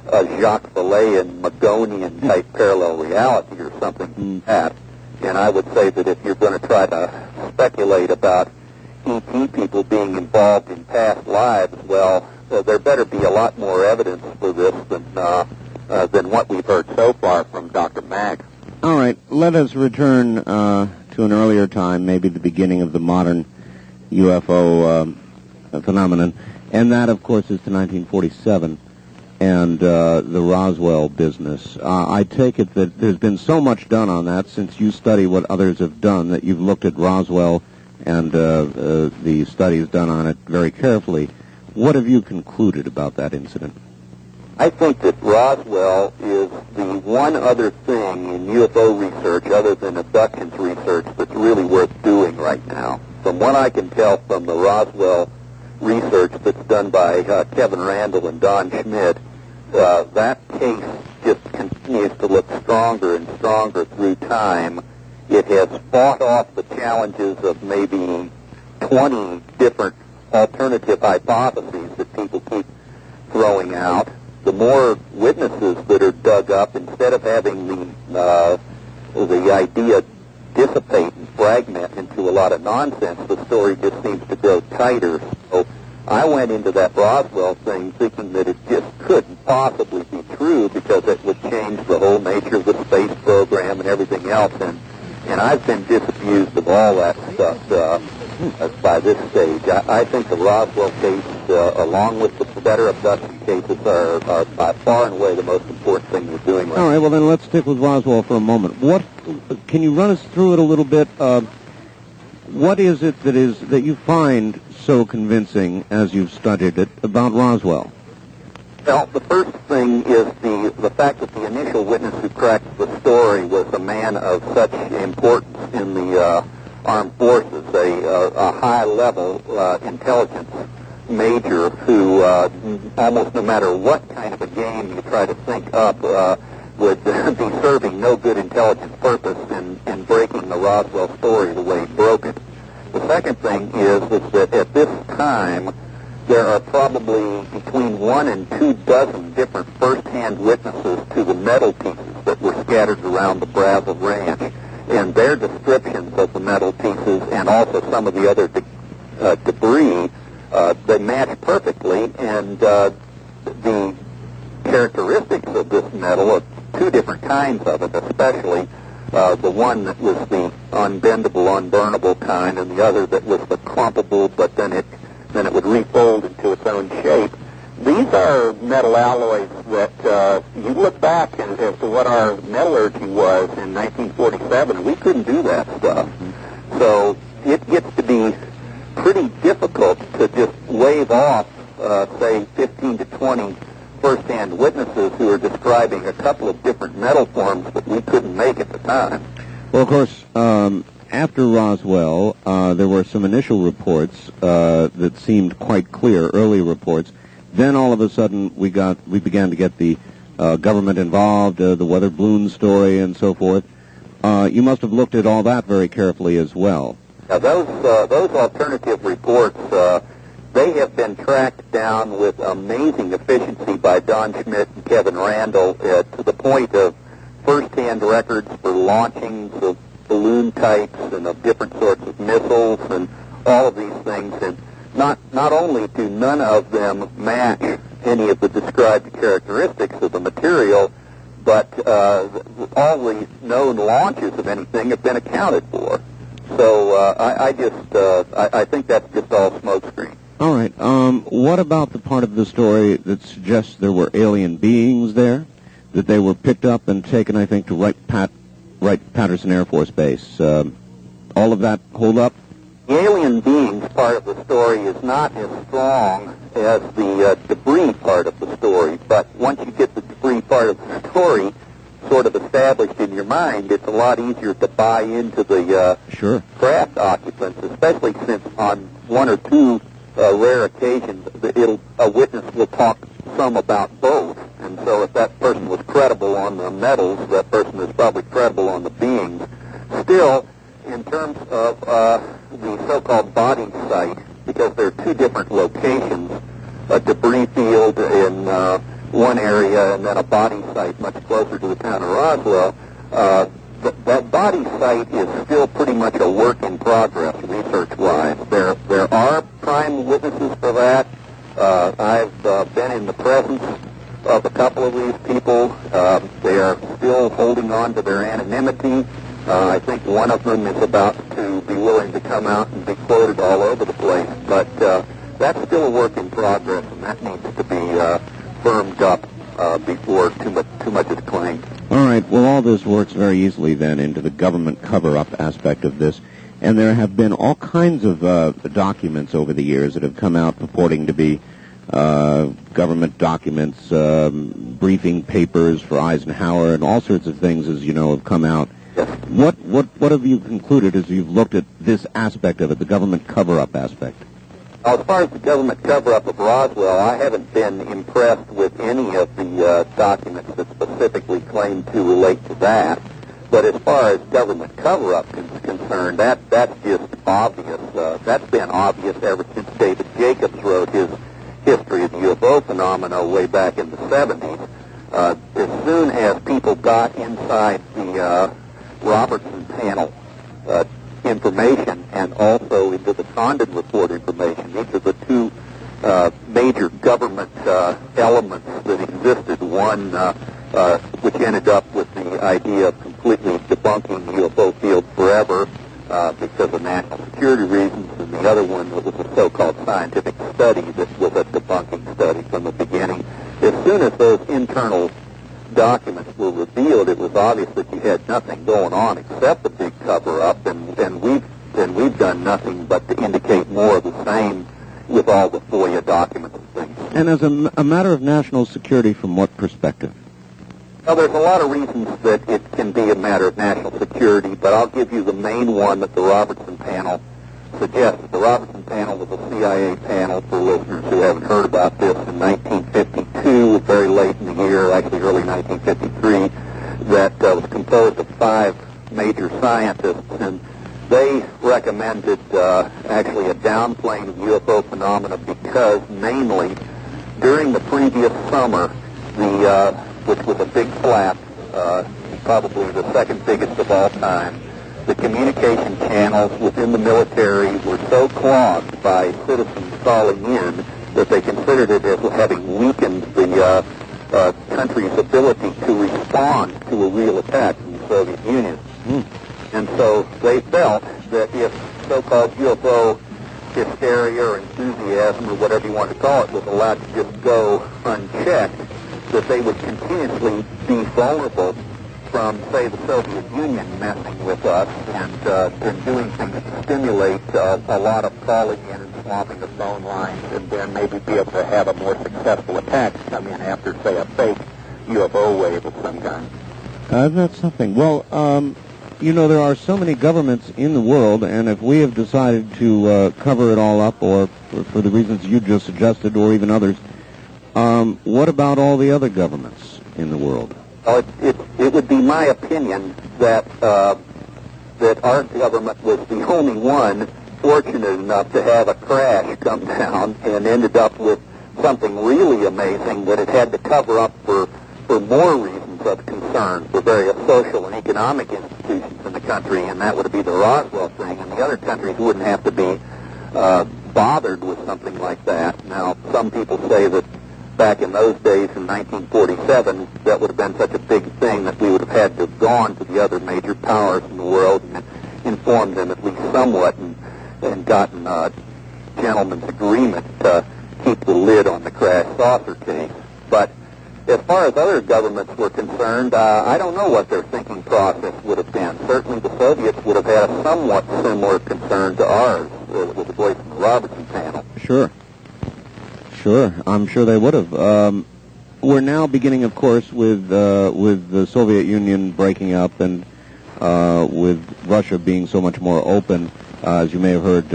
a Jacques Vallée and Magonian type parallel reality or something like that. And I would say that if you're going to try to speculate about E.T. people being involved in past lives, well, there better be a lot more evidence for this than what we've heard so far from Dr. Mag. All right, let us return to an earlier time, maybe the beginning of the modern UFO phenomenon, and that, of course, is to 1947 and the Roswell business. I take it that there's been so much done on that since you study what others have done that you've looked at Roswell and the studies done on it very carefully. What have you concluded about that incident? I think that Roswell is the one other thing in UFO research other than abductions research that's really worth doing right now. From what I can tell from the Roswell research that's done by Kevin Randall and Don Schmidt, that case just continues to look stronger and stronger through time. It has fought off the challenges of maybe 20 different alternative hypotheses that people keep throwing out. The more witnesses that are dug up, instead of having the idea dissipate and fragment into a lot of nonsense, the story just seems to grow tighter. So I went into that Roswell thing thinking that it just couldn't possibly be true because it would change the whole nature of the space program and everything else. And I've been disabused of all that stuff by this stage. I think the Roswell case, along with the better abduction cases, are by far and away the most important thing we're doing right now. All right, well then let's stick with Roswell for a moment. What can you run us through it a little bit? What is it that you find so convincing as you've studied it about Roswell? Well, the first thing is the fact that the initial witness who cracked the story was a man of such importance in the armed forces, a high-level intelligence major who almost no matter what kind of a game you try to think up would be serving no good intelligence purpose in breaking the Roswell story the way he broke it. The second thing is that at this time there are probably between 1 and 2 dozen different first-hand witnesses to the metal pieces that were scattered around the Brazil Ranch. And their descriptions of the metal pieces and also some of the other debris, they match perfectly. And the characteristics of this metal, of 2 different kinds of it, especially the one that was the unbendable, unburnable kind, and the other that was the clumpable, but then it would refold into its own shape. These are metal alloys that you look back as to what our metallurgy was in 1947, and we couldn't do that stuff. So it gets to be pretty difficult to just wave off, say, 15 to 20 first-hand witnesses who are describing a couple of different metal forms that we couldn't make at the time. Well, of course, after Roswell, there were some initial reports that seemed quite clear, early reports. Then all of a sudden we began to get the government involved, the weather balloon story, and so forth. You must have looked at all that very carefully as well. Now, those alternative reports, they have been tracked down with amazing efficiency by Don Schmidt and Kevin Randall to the point of first-hand records for launchings of balloon types and of different sorts of missiles and all of these things. And not only do none of them match any of the described characteristics of the material, but all the known launches of anything have been accounted for. So I think that's just all smokescreen. All right. What about the part of the story that suggests there were alien beings there, that they were picked up and taken, I think, to Wright-Patterson Air Force Base? All of that hold up? The alien beings part of the story is not as strong as the debris part of the story. But once you get the debris part of the story sort of established in your mind, it's a lot easier to buy into the craft occupants, especially since on one or two rare occasions a witness will talk some about both. And so if that person was credible on the metals, that person is probably credible on the beings. Still, in terms of the so-called body site, because there are two different locations, a debris field in one area and then a body site much closer to the town of Roswell, that body site is still pretty much a work in progress research-wise. There are prime witnesses for that. I've been in the presence of a couple of these people. They are still holding on to their anonymity. I think one of them is about to be willing to come out and be quoted all over the place. But that's still a work in progress, and that needs to be firmed up before too much is claimed. All right. Well, all this works very easily then into the government cover-up aspect of this. And there have been all kinds of documents over the years that have come out purporting to be government documents, briefing papers for Eisenhower, and all sorts of things, as you know, have come out. Yes. What have you concluded as you've looked at this aspect of it, the government cover-up aspect? As far as the government cover-up of Roswell, I haven't been impressed with any of the documents that specifically claim to relate to that. But as far as government cover-up is concerned, that's just obvious. That's been obvious ever since David Jacobs wrote his history of the UFO phenomena way back in the 70s. As soon as people got inside the Robertson panel information and also into the Condon report information, these are the two major government elements that existed. One which ended up with the idea of completely debunking the UFO field forever because of national security reasons, and the other one was a so-called scientific study that was a debunking study from the beginning. As soon as those internal documents were revealed, it was obvious that you had nothing going on except the big cover-up, and we've done nothing but to indicate more of the same with all the FOIA documents and things. And as a matter of national security, from what perspective? Well, there's a lot of reasons that it can be a matter of national security, but I'll give you the main one that the Robertson panel suggests. The Robertson panel was a CIA panel, for listeners who haven't heard about this, in 1952, very late in the year, actually early 1953, that was composed of 5 major scientists, and they recommended actually a downplaying of UFO phenomena because, namely, during the previous summer, which was a big flap, probably the second biggest of all time, the communication channels within the military were so clogged by citizens calling in that they considered it as having weakened the country's ability to respond to a real attack from the Soviet Union. And so they felt that if so-called UFO hysteria or enthusiasm or whatever you want to call it was allowed to just go unchecked, that they would continuously be vulnerable from, say, the Soviet Union messing with us and doing things to stimulate a lot of calling in and swamping the phone lines, and then maybe be able to have a more successful attack come in after, say, a fake UFO wave of some kind. That's something. Well, you know, there are so many governments in the world, and if we have decided to cover it all up, or for the reasons you just suggested, or even others, what about all the other governments in the world? Well, it would be my opinion that that our government was the only one fortunate enough to have a crash come down and ended up with something really amazing that it had to cover up for more reasons of concern for various social and economic institutions in the country, and that would be the Roswell thing, and the other countries wouldn't have to be bothered with something like that. Now, some people say that back in those days, in 1947, that would have been such a big thing that we would have had to have gone to the other major powers in the world and informed them at least somewhat and gotten a gentleman's agreement to keep the lid on the crash saucer case. But as far as other governments were concerned, I don't know what their thinking process would have been. Certainly the Soviets would have had a somewhat similar concern to ours with the voice of the Robertson panel. Sure. Sure, I'm sure they would have. We're now beginning, of course, with the Soviet Union breaking up and with Russia being so much more open. As you may have heard,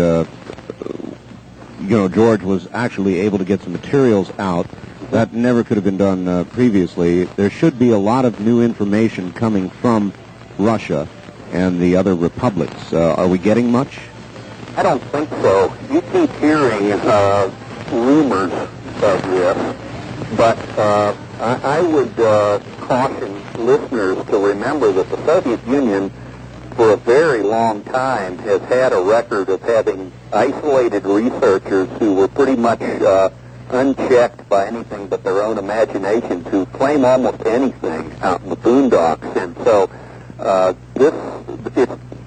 George was actually able to get some materials out. That never could have been done previously. There should be a lot of new information coming from Russia and the other republics. Are we getting much? I don't think so. You keep hearing rumors of this, but I would caution listeners to remember that the Soviet Union, for a very long time, has had a record of having isolated researchers who were pretty much unchecked by anything but their own imaginations, who claim almost anything out in the boondocks. And so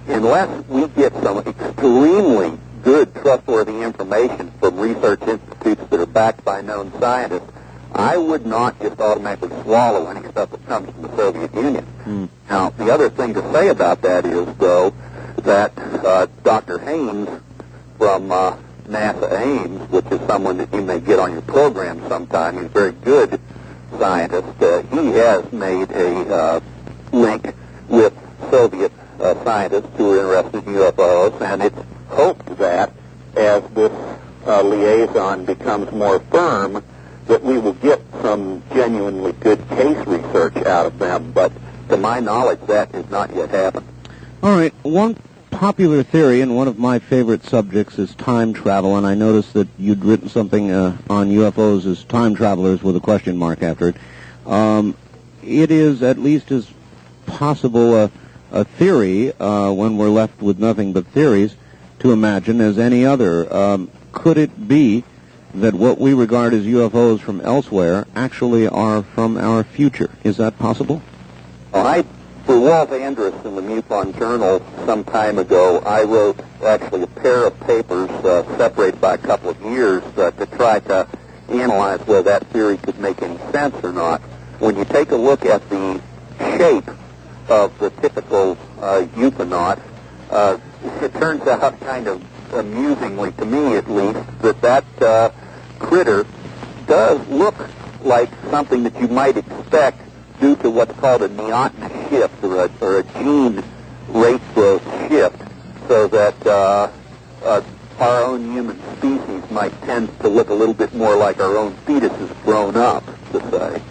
unless we get some extremely good, trustworthy information from research institutes that are backed by known scientists, I would not just automatically swallow any stuff that comes from the Soviet Union. Now, the other thing to say about that is, though, that Dr. Haynes from NASA Ames, which is someone that you may get on your program sometime, he's a very good scientist, he has made a link with Soviet scientists who are interested in UFOs, and it's hoped that as this liaison becomes more firm, that we will get some genuinely good case research out of them, but to my knowledge, that has not yet happened. All right. One popular theory, and one of my favorite subjects, is time travel, and I noticed that you'd written something on UFOs as time travelers with a question mark after it. It is at least as possible a theory, when we're left with nothing but theories, to imagine as any other. Could it be that what we regard as UFOs from elsewhere actually are from our future? Is that possible? For Walt Andrus in the MUFON Journal some time ago, I wrote actually a pair of papers separated by a couple of years to try to analyze whether that theory could make any sense or not. When you take a look at the shape of the typical euphanaut, it turns out kind of amusingly, to me at least, that critter does look like something that you might expect due to what's called a neotenous shift, or a gene rate growth shift, so that our own human species might tend to look a little bit more like our own fetuses grown up, to say.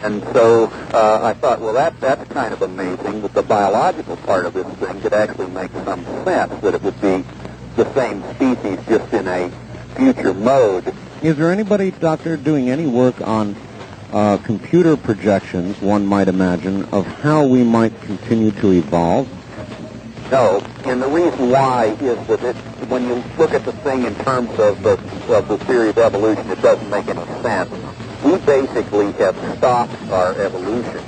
And so I thought, well, that's kind of amazing that the biological part of this thing could actually make some sense, that it would be the same species just in a future mode. Is there anybody, Doctor, doing any work on computer projections, one might imagine, of how we might continue to evolve? No, and the reason why is that when you look at the thing in terms of the theory of evolution, it doesn't make any sense. We basically have stopped our evolution.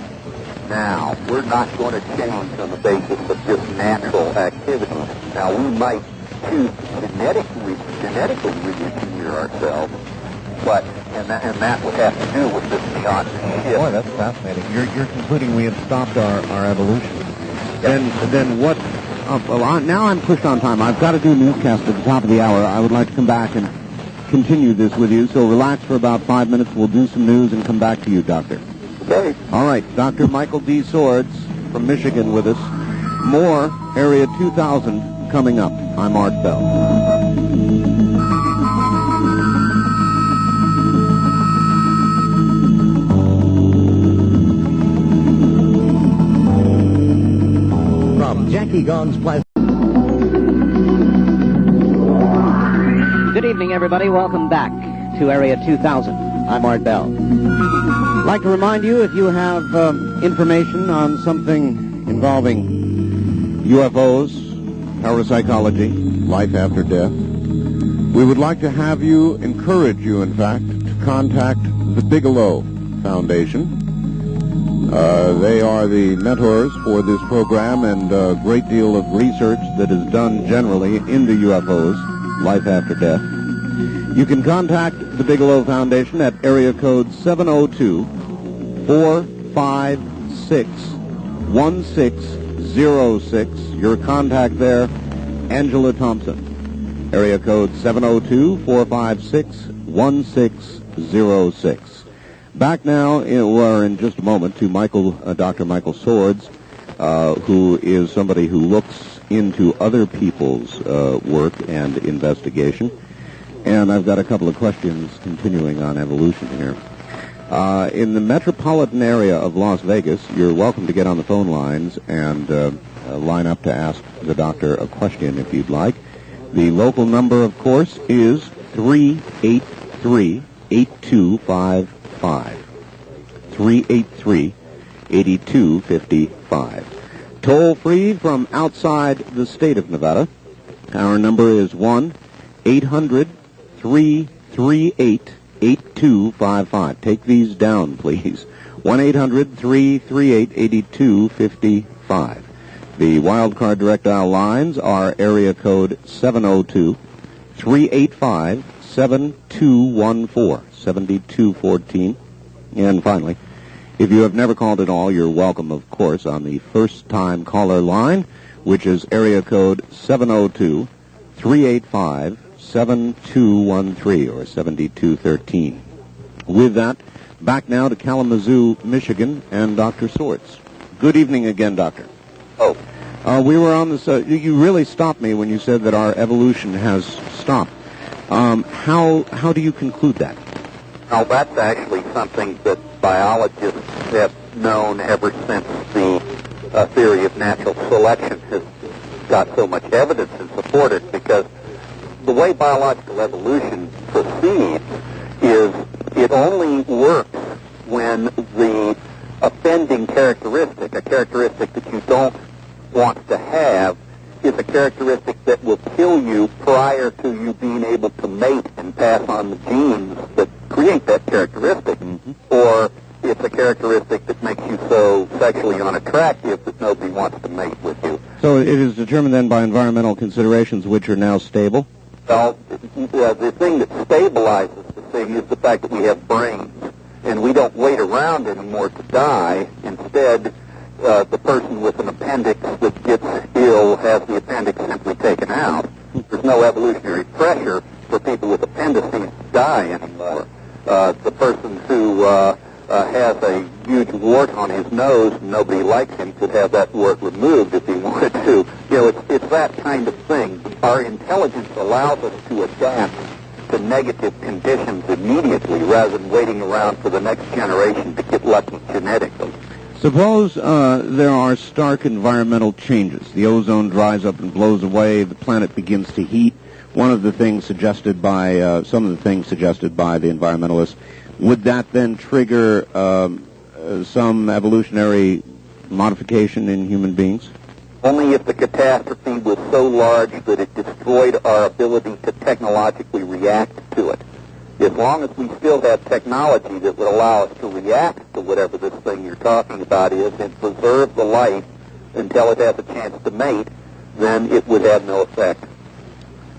Now, we're not going to change on the basis of just natural activity. Now, we might choose to genetically re-engineer ourselves, but and that would have to do with this neotenous shift. Boy, that's fascinating. You're concluding we have stopped our evolution. Yep. Then what? Now I'm pushed on time. I've got to do a newscast at the top of the hour. I would like to come back and continue this with you. So relax for about 5 minutes. We'll do some news and come back to you, Doctor. Okay. All right, Dr. Michael D. Sorez from Michigan with us. More Area 2000 coming up. I'm Art Bell. Jackie Gone's Plaza. Good evening, everybody. Welcome back to Area 2000. I'm Art Bell. I'd like to remind you, if you have information on something involving UFOs, parapsychology, life after death, we would like to have you, encourage you, in fact, to contact the Bigelow Foundation. They are the mentors for this program, and a great deal of research that is done generally into UFOs, life after death. You can contact the Bigelow Foundation at area code 702-456-1606. Your contact there, Angela Thompson. area code 702-456-1606. Back now, in just a moment, to Dr. Michael Sorez, who is somebody who looks into other people's work and investigation. And I've got a couple of questions continuing on evolution here. In the metropolitan area of Las Vegas, you're welcome to get on the phone lines and line up to ask the doctor a question if you'd like. The local number, of course, is 383-8255. 383-8255. Toll free from outside the state of Nevada. Our number is 1-800-338-8255. Take these down, please. 1-800-338-8255. The wildcard direct dial lines are area code 702-385-7214, 7214. And finally, if you have never called at all, you're welcome, of course, on the first-time caller line, which is area code 702-385-7213, or 7213. With that, back now to Kalamazoo, Michigan, and Dr. Sorez. Good evening again, Doctor. Oh. We were on this, you really stopped me when you said that our evolution has stopped. How do you conclude that? Now, that's actually something that biologists have known ever since the theory of natural selection has got so much evidence and support it, because the way biological evolution proceeds is it only works when the offending characteristic, a characteristic that you don't want to have, is a characteristic that will kill you prior to you being able to mate and pass on the genes that create that characteristic. Mm-hmm. Or it's a characteristic that makes you so sexually unattractive that nobody wants to mate with you. So it is determined then by environmental considerations, which are now stable? Well, the thing that stabilizes the thing is the fact that we have brains, and we don't wait around anymore to die. Instead, the person with an appendix that gets ill has the appendix simply taken out. There's no evolutionary pressure for people with appendices to die anymore. The person who has a huge wart on his nose and nobody likes him could have that wart removed if he wanted to. You know, it's that kind of thing. Our intelligence allows us to adapt to negative conditions immediately rather than waiting around for the next generation to get lucky genetically. Suppose there are stark environmental changes. The ozone dries up and blows away. The planet begins to heat. One of the things suggested by some of the things suggested by the environmentalists, would that then trigger some evolutionary modification in human beings? Only if the catastrophe was so large that it destroyed our ability to technologically react to it. As long as we still have technology that would allow us to react to whatever this thing you're talking about is and preserve the life until it has a chance to mate, then it would have no effect.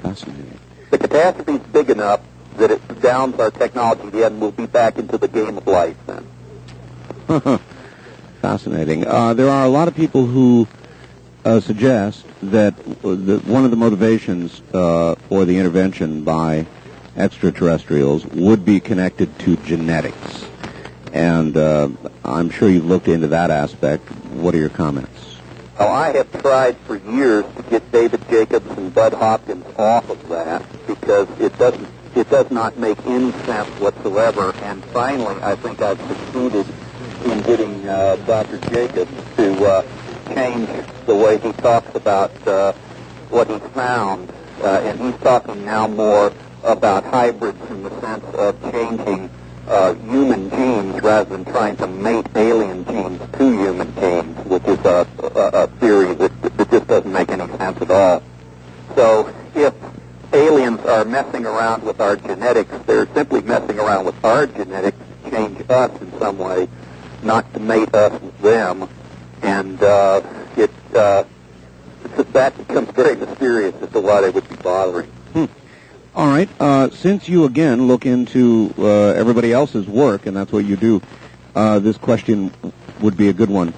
Fascinating. The catastrophe is big enough that it downs our technology, and we'll be back into the game of life then. Fascinating. There are a lot of people who suggest that one of the motivations for the intervention by extraterrestrials would be connected to genetics. And I'm sure you've looked into that aspect. What are your comments? Well, I have tried for years to get David Jacobs and Bud Hopkins off of that because it does not make any sense whatsoever. And finally, I think I've succeeded in getting Dr. Jacobs to change the way he talks about what he found. And he's talking now more about hybrids in the sense of changing human genes rather than trying to mate alien genes to human genes, which is a theory that just doesn't make any sense at all. So if aliens are messing around with our genetics, they're simply messing around with our genetics to change us in some way, not to mate us with them. And that becomes very mysterious as to why they would be bothering. All right. Since you, again, look into everybody else's work, and that's what you do, this question would be a good one.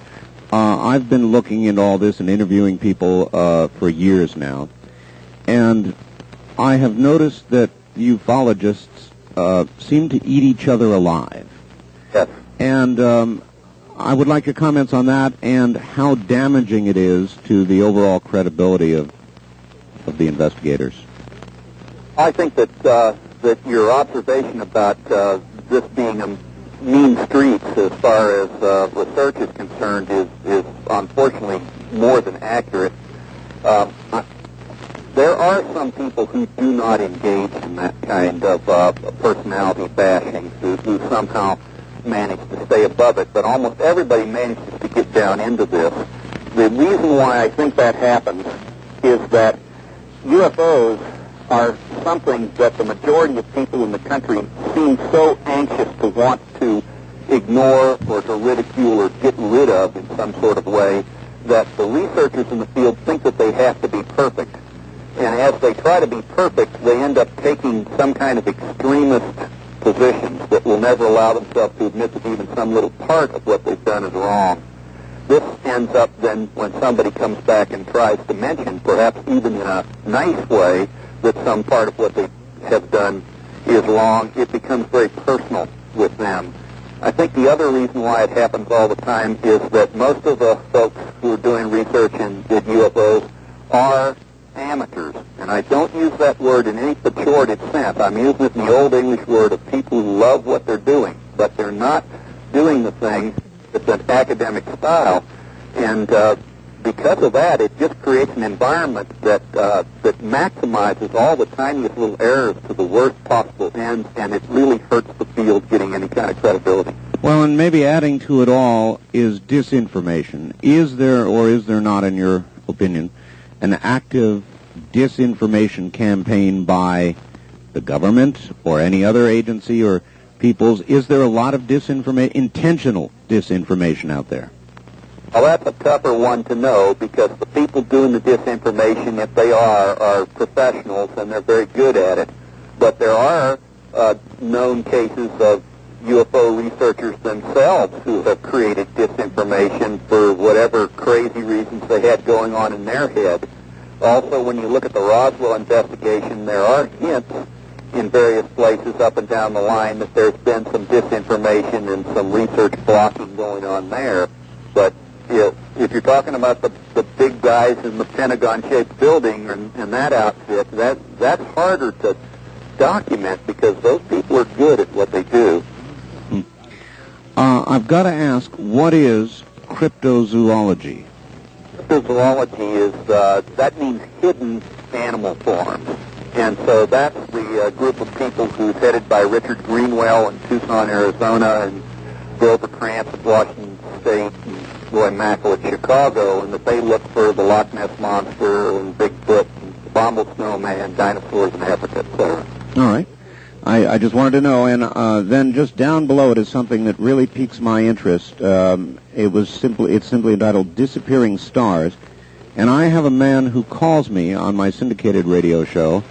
I've been looking into all this and interviewing people for years now, and I have noticed that ufologists seem to eat each other alive. Yes. And I would like your comments on that and how damaging it is to the overall credibility of the investigators. I think that that your observation about this being a mean streets as far as research is concerned is unfortunately more than accurate. There are some people who do not engage in that kind of personality bashing, who somehow manage to stay above it, but almost everybody manages to get down into this. The reason why I think that happens is that UFOs are something that the majority of people in the country seem so anxious to want to ignore or to ridicule or get rid of in some sort of way that the researchers in the field think that they have to be perfect. And as they try to be perfect, they end up taking some kind of extremist positions that will never allow themselves to admit that even some little part of what they've done is wrong. This ends up then when somebody comes back and tries to mention, perhaps even in a nice way, that some part of what they have done is wrong, it becomes very personal with them. I think the other reason why it happens all the time is that most of the folks who are doing research in UFOs are amateurs. And I don't use that word in any pejorative sense. I'm using it in the old English word of people who love what they're doing, but they're not doing the thing that's an academic style. And because of that, it just creates an environment that maximizes all the tiniest little errors to the worst possible end, and it really hurts the field getting any kind of credibility. Well, and maybe adding to it all is disinformation. Is there or is there not, in your opinion, an active disinformation campaign by the government or any other agency or peoples? Is there a lot of intentional disinformation out there? Well, that's a tougher one to know because the people doing the disinformation, if they are professionals and they're very good at it. But there are known cases of UFO researchers themselves who have created disinformation for whatever crazy reasons they had going on in their head. Also, when you look at the Roswell investigation, there are hints in various places up and down the line that there's been some disinformation and some research blocking going on there. But if you're talking about the big guys in the Pentagon-shaped building and that outfit, that's harder to document because those people are good at what they do. I've got to ask, what is cryptozoology? Cryptozoology is, that means hidden animal forms. And so that's the group of people who's headed by Richard Greenwell in Tucson, Arizona, and Grover Krantz at Washington State, and Roy Mackle at Chicago, and that they look for the Loch Ness Monster and Bigfoot and the Bomble Snowman, dinosaurs in Africa, etc. All right. I just wanted to know, and then just down below it is something that really piques my interest. It's simply entitled Disappearing Stars, and I have a man who calls me on my syndicated radio show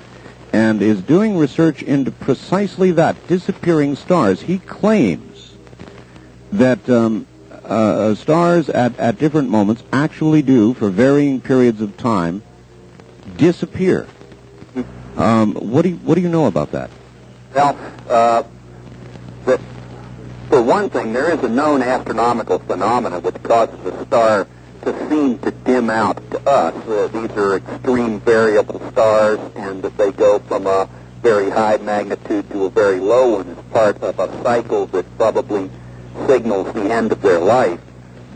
and is doing research into precisely that, disappearing stars. He claims that stars at different moments actually do, for varying periods of time, disappear. What do you know about that? Well, for one thing, there is a known astronomical phenomena which causes a star to seem to dim out to us. These are extreme variable stars, and that they go from a very high magnitude to a very low one as part of a cycle that probably signals the end of their life.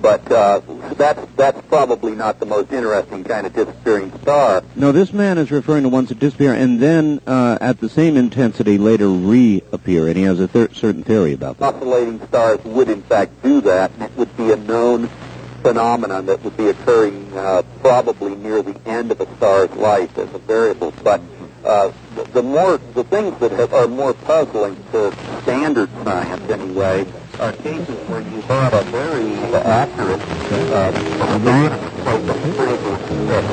But that's probably not the most interesting kind of disappearing star. No, this man is referring to ones that disappear and then at the same intensity later reappear, and he has a certain theory about that. Oscillating stars would in fact do that, and it would be a known phenomenon that would be occurring probably near the end of a star's life as a variable. But the things that are more puzzling to standard science anyway are cases where you have a very accurate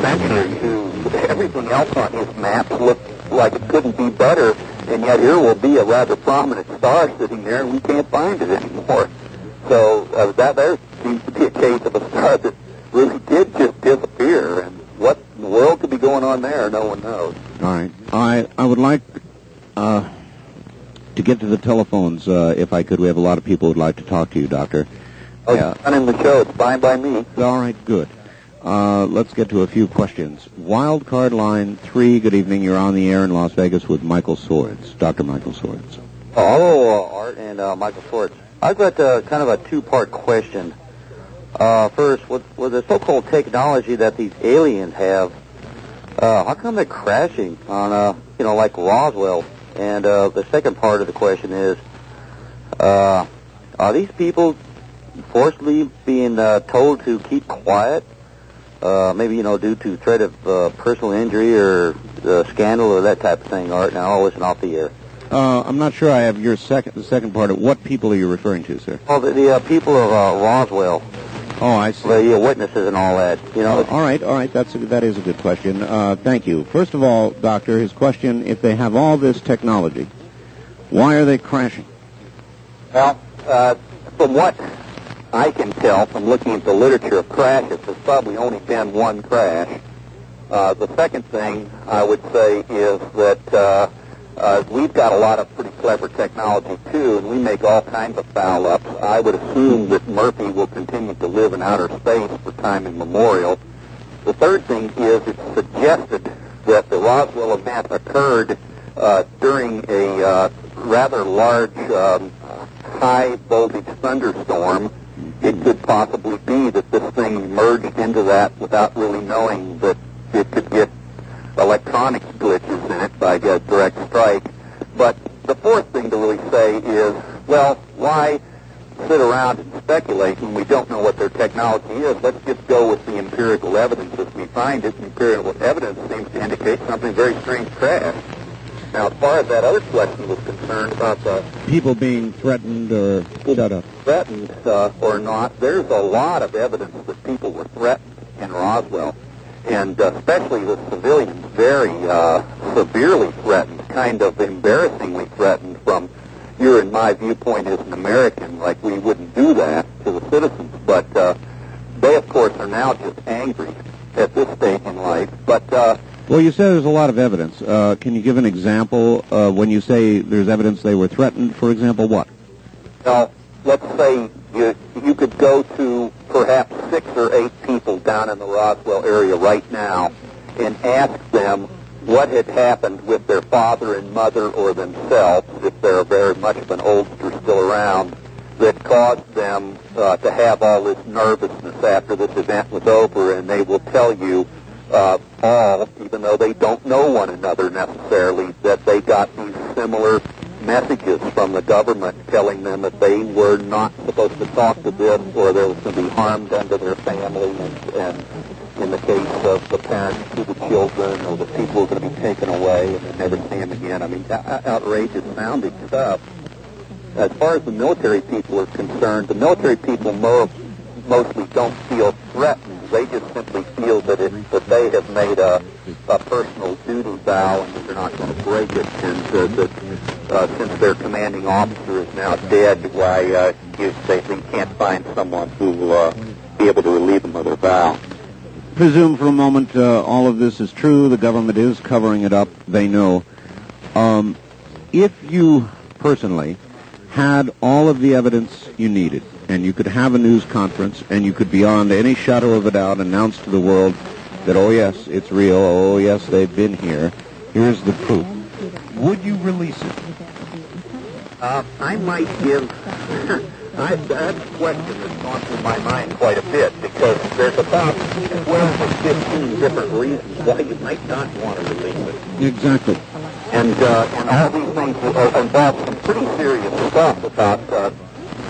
century who everything else on his maps looked like it couldn't be better, and yet here will be a rather prominent star sitting there and we can't find it anymore. So that there seems to be a case of a star that really did just disappear, and what in the the world could be going on there? No one knows. All right. I would like to get to the telephones, if I could. We have a lot of people who would like to talk to you, Doctor. Oh, yeah. Running the show. It's fine by me. All right, good. Let's get to a few questions. Wild card line 3, good evening. You're on the air in Las Vegas with Michael Sorez, Dr. Michael Sorez. Hello, Art and Michael Sorez. I've got kind of a two-part question. First, with the so-called technology that these aliens have, how come they're crashing on, like Roswell? And the second part of the question is, are these people forcibly being told to keep quiet? Maybe, due to threat of personal injury or scandal or that type of thing, Art. Now, I'll listen off the air. I'm not sure I have the second part of what people are you referring to, sir? Oh, the people of Roswell. Oh, I see. The witnesses and all that, All right. That is a good question. Thank you. First of all, Doctor, his question, if they have all this technology, why are they crashing? Well, from what I can tell from looking at the literature of crashes, there's probably only been one crash. The second thing I would say is that we've got a lot of pretty clever technology, too, and we make all kinds of foul-ups. I would assume that Murphy will continue to live in outer space for time immemorial. The third thing is it's suggested that the Roswell event occurred during a rather large high-voltage thunderstorm. It could possibly be that this thing emerged into that without really knowing that it could get electronics glitches in it by a direct strike. But the fourth thing to really say is, well, why sit around and speculate when we don't know what their technology is? Let's just go with the empirical evidence as we find it. Empirical evidence seems to indicate something very strange crashed. Now, as far as that other question was concerned about the people being threatened or shut up. Threatened or not, there's a lot of evidence that people were threatened in Roswell, and especially the civilians, very severely threatened, kind of embarrassingly threatened from your and my viewpoint as an American, like we wouldn't do that to the citizens. But they, of course, are now just angry at this stage in life. But well, you said there's a lot of evidence. Can you give an example when you say there's evidence they were threatened? For example, what? Now, let's say you could go to perhaps 6 or 8 people down in the Roswell area right now and ask them what had happened with their father and mother or themselves, if they're very much of an oldster still around, that caused them to have all this nervousness after this event was over, and they will tell you all, even though they don't know one another necessarily, that they got these similar messages from the government telling them that they were not supposed to talk to this, or there was going to be harm done to their family, and in the case of the parents to the children, or the people were going to be taken away and never see them again. I mean, outrageous sounding stuff. As far as the military people are concerned, the military people mostly don't feel threatened. They just simply feel that they have made a personal duty vow and that they're not going to break it, and that since their commanding officer is now dead, why they can't find someone who will be able to relieve them of their vow. Presume for a moment all of this is true. The government is covering it up. They know. If you personally had all of the evidence you needed, and you could have a news conference, and you could beyond any shadow of a doubt announce to the world that, oh yes, it's real, oh yes, they've been here, here's the proof, would you release it? I might give... That question has gone through my mind quite a bit, because there's about 12 or 15 different reasons why you might not want to release it. Exactly. And all these things involve some pretty serious stuff about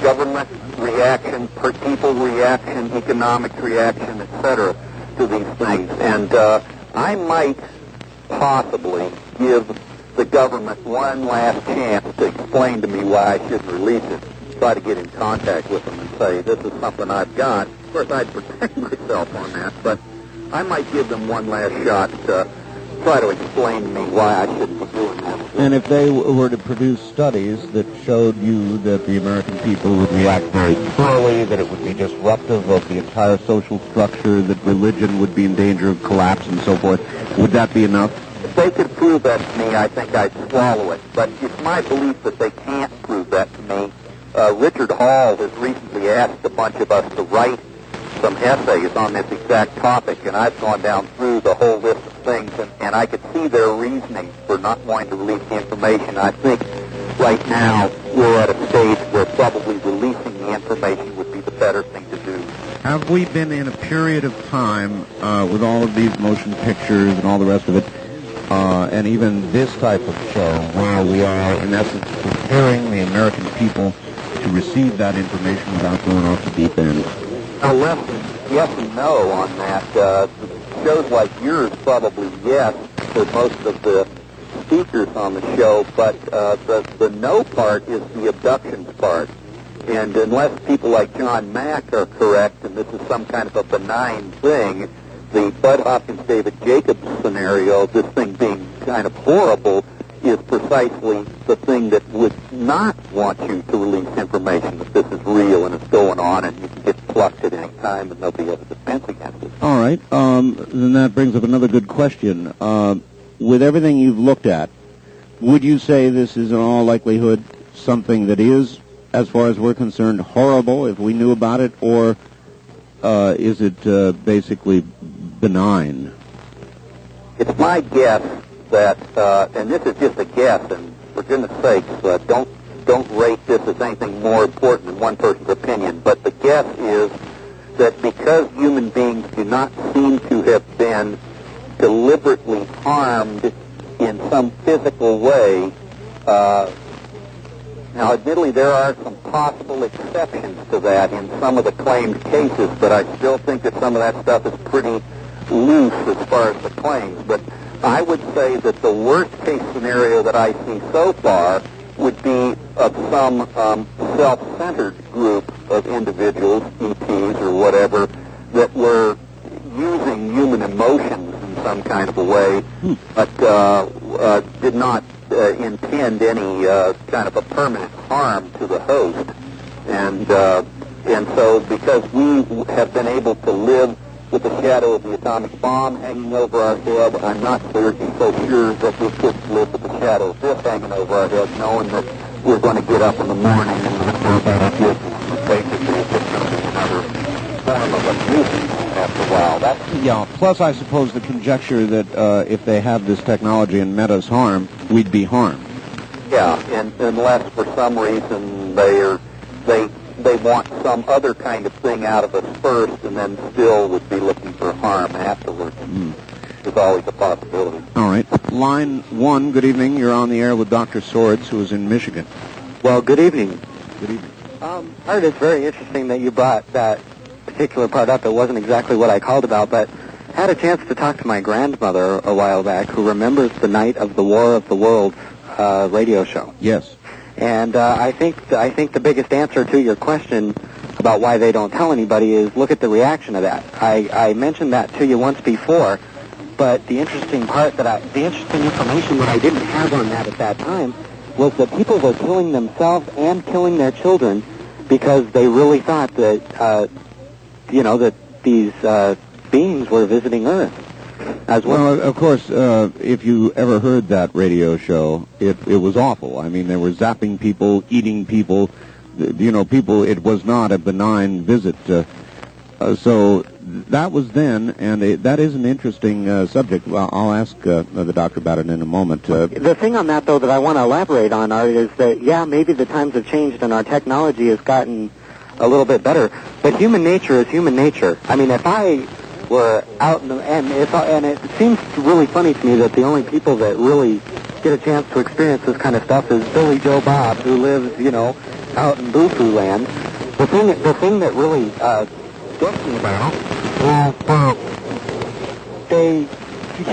government reaction, people reaction, economic reaction, etc. to these things. And I might possibly give the government one last chance to explain to me why I shouldn't release it. Try to get in contact with them and say, this is something I've got. Of course, I'd protect myself on that, but I might give them one last shot to try to explain to me why I shouldn't be doing that. And if they were to produce studies that showed you that the American people would react very poorly, that it would be disruptive of the entire social structure, that religion would be in danger of collapse and so forth, would that be enough? If they could prove that to me, I think I'd swallow it. But it's my belief that they can't prove that to me. Richard Hall has recently asked a bunch of us to write some essays on this exact topic, and I've gone down through the whole list of things, and I could see their reasoning for not wanting to release the information. I think right now we're at a stage where probably releasing the information would be the better thing to do. Have we been in a period of time with all of these motion pictures and all the rest of it, and even this type of show, where we are, in essence, preparing the American people to receive that information without going off the deep end? Yes and no on that. Shows like yours, probably yes, for most of the speakers on the show, but the no part is the abductions part. And unless people like John Mack are correct, and this is some kind of a benign thing, the Bud Hopkins, David Jacobs scenario, this thing being kind of horrible, is precisely the thing that would not want you to release information that this is real and it's going on and you can get plucked at any time and nobody has a defense against it. All right. Then that brings up another good question. With everything you've looked at, would you say this is in all likelihood something that is, as far as we're concerned, horrible if we knew about it, or is it basically benign? It's my guess that, and this is just a guess, and for goodness sakes, don't rate this as anything more important than one person's opinion, but the guess is that because human beings do not seem to have been deliberately harmed in some physical way, now admittedly there are some possible exceptions to that in some of the claimed cases, but I still think that some of that stuff is pretty loose as far as the claims. But I would say that the worst case scenario that I see so far would be of some self-centered group of individuals, ETs or whatever, that were using human emotions in some kind of a way, but did not intend any kind of a permanent harm to the host. And so because we have been able to live with the shadow of the atomic bomb hanging over our head, I'm not so sure that we could live with the shadow of this hanging over our head, knowing that we're going to get up in the morning and we're going to basically it's going to be another form of a nuisance after a while. Yeah, plus I suppose the conjecture that if they have this technology and meant us harm, we'd be harmed. Yeah, and unless for some reason they want some other kind of thing out of us first and then still would be looking for harm afterwards. There's always a possibility. All right. Line 1, good evening. You're on the air with Dr. Sorez, who is in Michigan. Well, good evening. Good evening. I heard it's very interesting that you brought that particular part up. It wasn't exactly what I called about, but I had a chance to talk to my grandmother a while back who remembers the night of the War of the Worlds radio show. Yes. And I think the biggest answer to your question about why they don't tell anybody is look at the reaction of that. I mentioned that to you once before, but the interesting information that I didn't have on that at that time was that people were killing themselves and killing their children because they really thought that that these beings were visiting Earth. Well, of course, if you ever heard that radio show, it was awful. I mean, they were zapping people, eating people, people. It was not a benign visit. So that was then, and that is an interesting subject. Well, I'll ask the doctor about it in a moment. The thing on that, though, that I want to elaborate on, Art, is that, yeah, maybe the times have changed and our technology has gotten a little bit better, but human nature is human nature. I mean, if I were out and it seems really funny to me that the only people that really get a chance to experience this kind of stuff is Billy Joe Bob, who lives, out in Boo-Foo land. The thing that really gets me about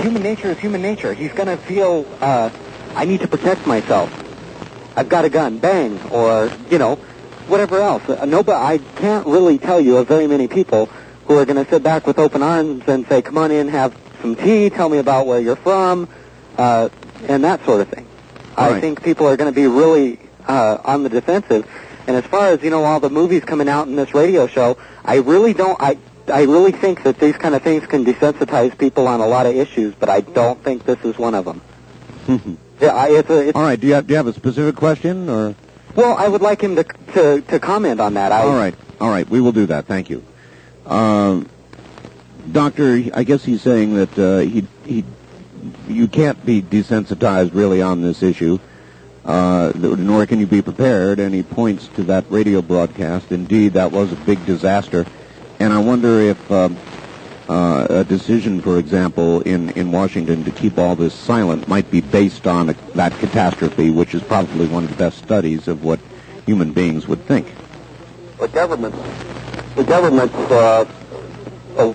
human nature is human nature. He's going to feel, I need to protect myself. I've got a gun, bang, or, whatever else. I can't really tell you of very many people who are going to sit back with open arms and say, come on in, have some tea, tell me about where you're from, and that sort of thing. I think people are going to be really on the defensive. And as far as, all the movies coming out in this radio show, I really think that these kind of things can desensitize people on a lot of issues, but I don't think this is one of them. All right. Do you have a specific question, or? Well, I would like him to comment on that. All right. We will do that. Thank you. Doctor, I guess he's saying that you can't be desensitized really on this issue, nor can you be prepared, and he points to that radio broadcast. Indeed, that was a big disaster, and I wonder if a decision, for example, in Washington to keep all this silent might be based on that catastrophe, which is probably one of the best studies of what human beings would think. The government's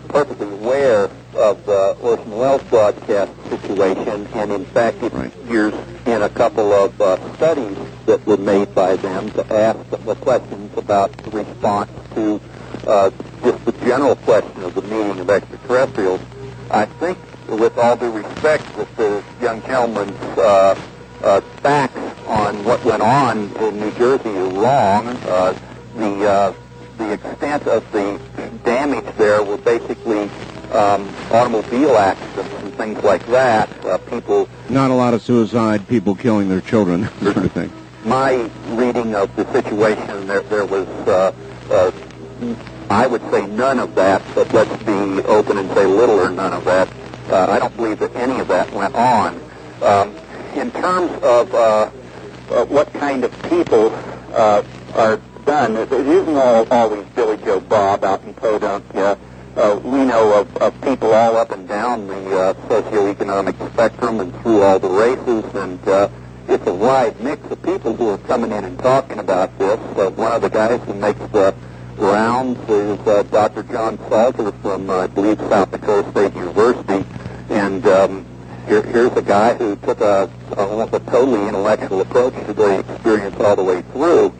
perfectly aware of the Orson Welles broadcast situation, and in fact it appears in a couple of studies that were made by them to ask the questions about the response to just the general question of the meaning of extraterrestrials. I think, with all due respect, that the young gentleman's facts on what went on in New Jersey are wrong. The extent of the damage there were basically automobile accidents and things like that. People... Not a lot of suicide, people killing their children, sort of thing. My reading of the situation, there was, I would say none of that, but let's be open and say little or none of that. I don't believe that any of that went on. In terms of what kind of people are done, it isn't always Billy Joe Bob out in Podunk. We know of people all up and down the socioeconomic spectrum and through all the races, and it's a wide mix of people who are coming in and talking about this. One of the guys who makes the rounds is Dr. John Salter from, I believe, South Dakota State University, and here's a guy who took a totally intellectual approach to the experience all the way through.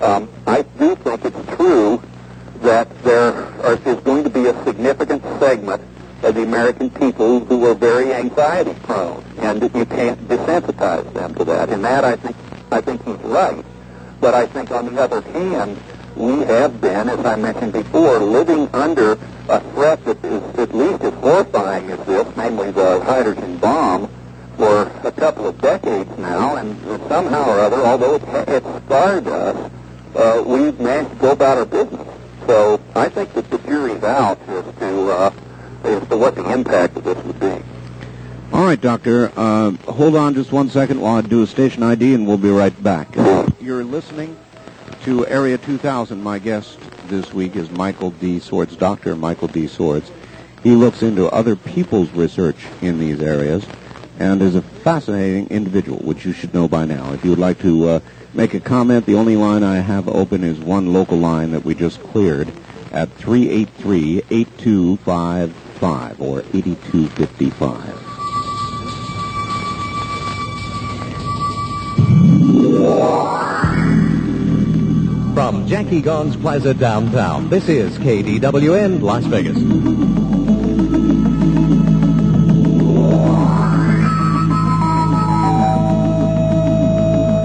I do think it's true that there is going to be a significant segment of the American people who are very anxiety prone, and you can't desensitize them to that. In that, I think he's right. But I think, on the other hand, we have been, as I mentioned before, living under a threat that is at least as horrifying as this, namely the hydrogen bomb, for a couple of decades now, and somehow or other, although it scarred us, we've managed to go about our business. So I think that the jury's out as to what the impact of this would be. All right, Doctor. Hold on just 1 second while I do a station ID, and we'll be right back. You're listening to Area 2000. My guest this week is Michael D. Sorez, Dr. Michael D. Sorez. He looks into other people's research in these areas and is a fascinating individual, which you should know by now. If you would like to make a comment, the only line I have open is one local line that we just cleared at 383-8255 or 8255. From Jackie Gone's Plaza downtown, this is KDWN Las Vegas.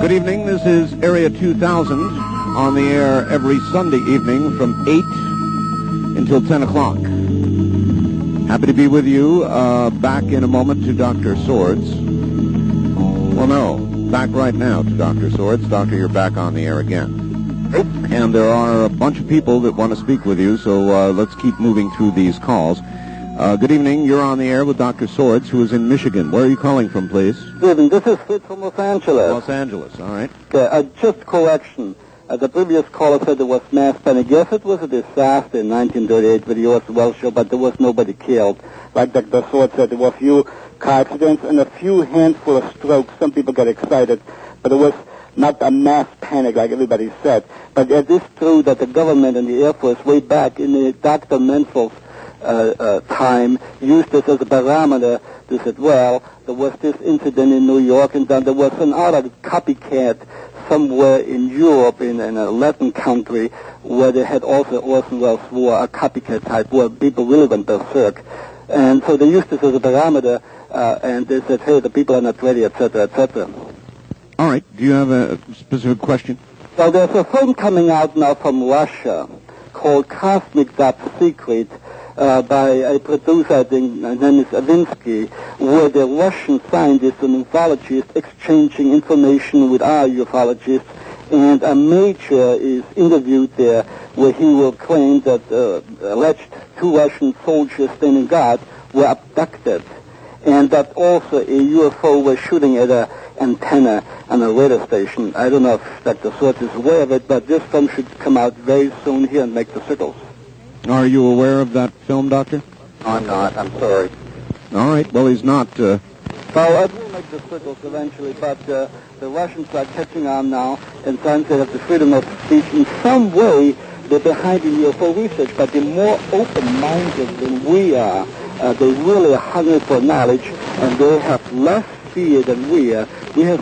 Good evening. This is Area 2000 on the air every Sunday evening from 8 until 10 o'clock. Happy to be with you. Back in a moment to Dr. Sorez. Well, no, back right now to Dr. Sorez. Doctor, you're back on the air again. And there are a bunch of people that want to speak with you, so let's keep moving through these calls. Good evening. You're on the air with Dr. Sorez, who is in Michigan. Where are you calling from, please? Good evening. This is Fritz from Los Angeles. Los Angeles, all right. Just correction. The previous caller said there was mass panic. Yes, it was a disaster in 1938 with the Orson Welles show, but there was nobody killed. Like Dr. Sorez said, there were a few car accidents and a few handful of strokes. Some people got excited, but it was not a mass panic like everybody said. But it is true that the government and the Air Force way back in the Dr. Menzel's time used this as a barometer. They said, well, there was this incident in New York, and then there was another copycat somewhere in Europe, in a Latin country, where they had also Orson Welles War, a copycat type, where people really went berserk. And so they used this as a barometer, and they said, hey, the people are not ready, etc., etc. All right. Do you have a specific question? Well, there's a film coming out now from Russia called Cosmic Top Secret by a producer, I think, his name is Avinsky, where the Russian scientists and ufologists exchanging information with our ufologists, and a major is interviewed there where he will claim that alleged 2 Russian soldiers standing guard were abducted, and that also a UFO was shooting at an antenna on a radar station. I don't know if Dr. Sorez is aware of it, but this film should come out very soon here and make the circles. Are you aware of that film, Doctor? I'm not. I'm sorry. All right. Well, he's not. Well, I will make the circles eventually, but the Russians are catching on now and trying to have the freedom of speech. In some way, they're behind in UFO research, but they're more open-minded than we are. They really are hungry for knowledge, and they have less fear than we are. We have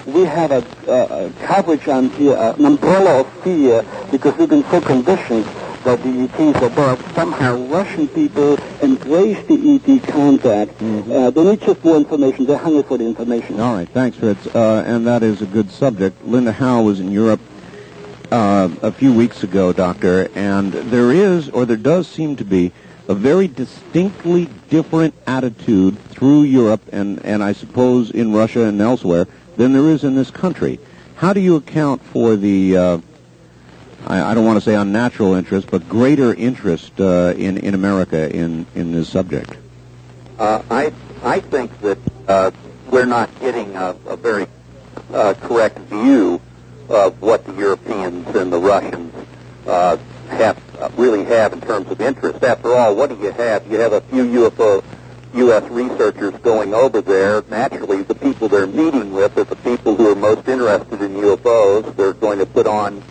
we have a coverage on here, an umbrella of fear, because we've been so conditioned that the ETs are above. Somehow Russian people embrace the ET contact. They need just more information. They're hungry for the information. All right. Thanks, Fritz. And that is a good subject. Linda Howe was in Europe a few weeks ago, Doctor, and there does seem to be a very distinctly different attitude through Europe and I suppose in Russia and elsewhere than there is in this country. How do you account for the, I don't want to say unnatural interest, but greater interest in America in this subject? I think that we're not getting a very correct view of what the Europeans and the Russians really have in terms of interest. After all, what do you have? You have a few U.S. researchers going over there. Naturally, the people they're meeting with are the people who are most interested in UFOs. They're going to put on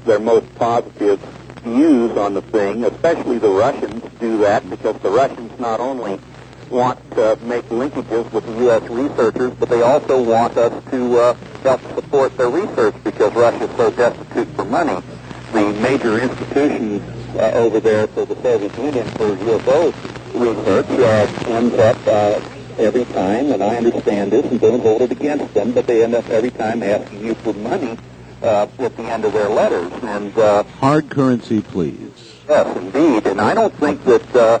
their most positive views on the thing, especially the Russians do that because the Russians not only want to make linkages with the U.S. researchers, but they also want us to help support their research because Russia is so destitute for money. The major institutions over there for the Soviet Union for UFO research ends up every time, and I understand this and don't vote against them, but they end up every time asking you for money at the end of their letters. And hard currency, please. Yes, indeed. And I don't think that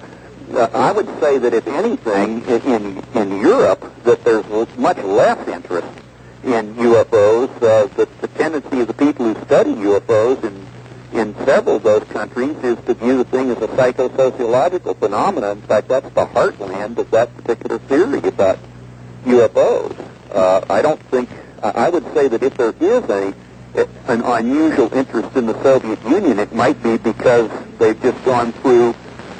I would say that if anything in Europe that there's much less interest in UFOs. The tendency of the people who study UFOs in several of those countries is to view the thing as a psychosociological phenomenon. In fact, that's the heartland of that particular theory about UFOs. I don't think, I would say that if there is an unusual interest in the Soviet Union, it might be because they've just gone through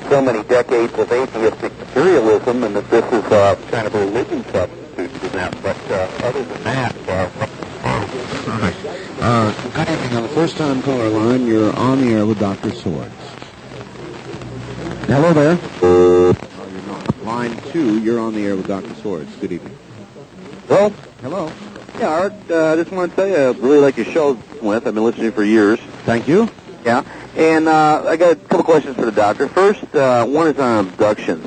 so many decades of atheistic materialism and that this is kind of a religion substitute for them. But other than that, good evening. On the first-time caller line, you're on the air with Dr. Sorez. Hello there. Oh, you're not. Line 2, you're on the air with Dr. Sorez. Good evening. Well, hello. Yeah, Art, I just want to tell you, I really like your show, I've been listening for years. Thank you. Yeah. And I got a couple questions for the doctor. First, one is on abductions.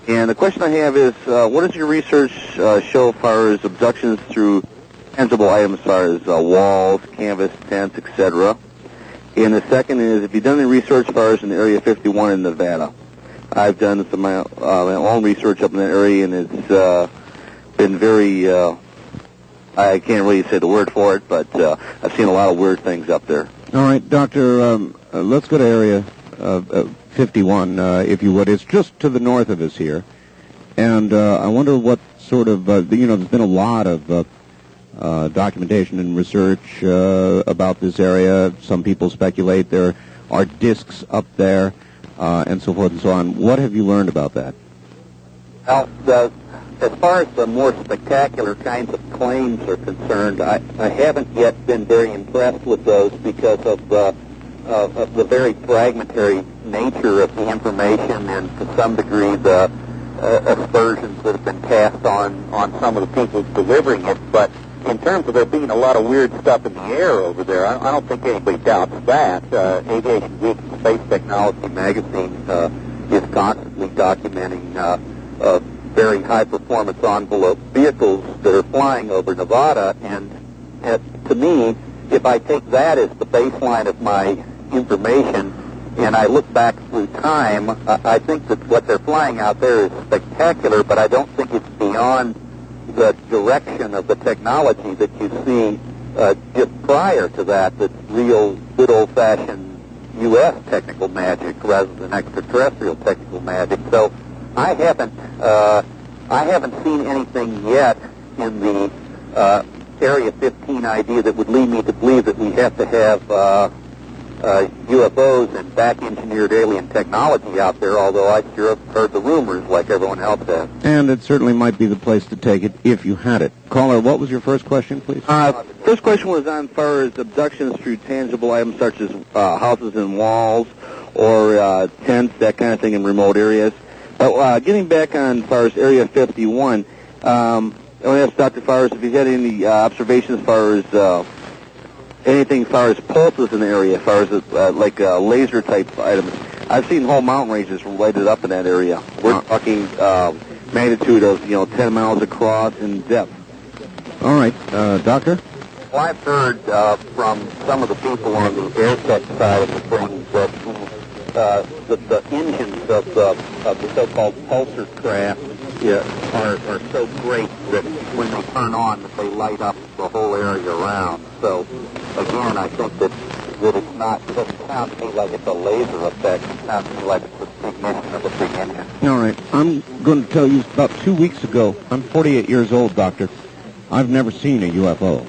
And the question I have is, what does your research show as far as abductions through tangible items as far as walls, canvas, tents, etc.? And the second is, have you done any research as far as in Area 51 in Nevada? I've done some my own research up in that area, and it's been very, I can't really say the word for it, but I've seen a lot of weird things up there. All right, Doctor, let's go to Area 51, if you would. It's just to the north of us here. And I wonder what sort of, there's been a lot of documentation and research about this area. Some people speculate there are discs up there, and so forth and so on. What have you learned about that? Well, as far as the more spectacular kinds of claims are concerned, I haven't yet been very impressed with those because of the very fragmentary nature of the information and to some degree the aspersions that have been cast on some of the people delivering it. But in terms of there being a lot of weird stuff in the air over there, I don't think anybody doubts that. Aviation Week and Space Technology magazine is constantly documenting very high-performance envelope vehicles that are flying over Nevada. And to me, if I take that as the baseline of my information and I look back through time, I think that what they're flying out there is spectacular, but I don't think it's beyond the direction of the technology that you see just prior to that, that's real good old-fashioned U.S. technical magic rather than extraterrestrial technical magic. So I haven't seen anything yet in the Area 15 idea that would lead me to believe that we have to have UFOs and back-engineered alien technology out there, although I sure have heard the rumors like everyone else has. And it certainly might be the place to take it if you had it. Caller, what was your first question, please? First question was on far as abductions through tangible items such as houses and walls or tents, that kind of thing in remote areas. But getting back on far as Area 51, I want to ask Dr. Fars if he's had any observations as far as anything as far as pulses in the area, as far as like laser-type items. I've seen whole mountain ranges lighted up in that area. We're talking magnitude of 10 miles across in depth. All right, Doctor? Well, I've heard from some of the people on the airtech side of the thing that the engines of the so-called pulsar craft are so great that when they turn on, that they light up the whole area around. So, again, I think that it's not, it doesn't sound to me like it's a laser effect. It sounds to me like it's the ignition of a big engine. All right, I'm going to tell you about 2 weeks ago, I'm 48 years old, Doctor. I've never seen a UFO.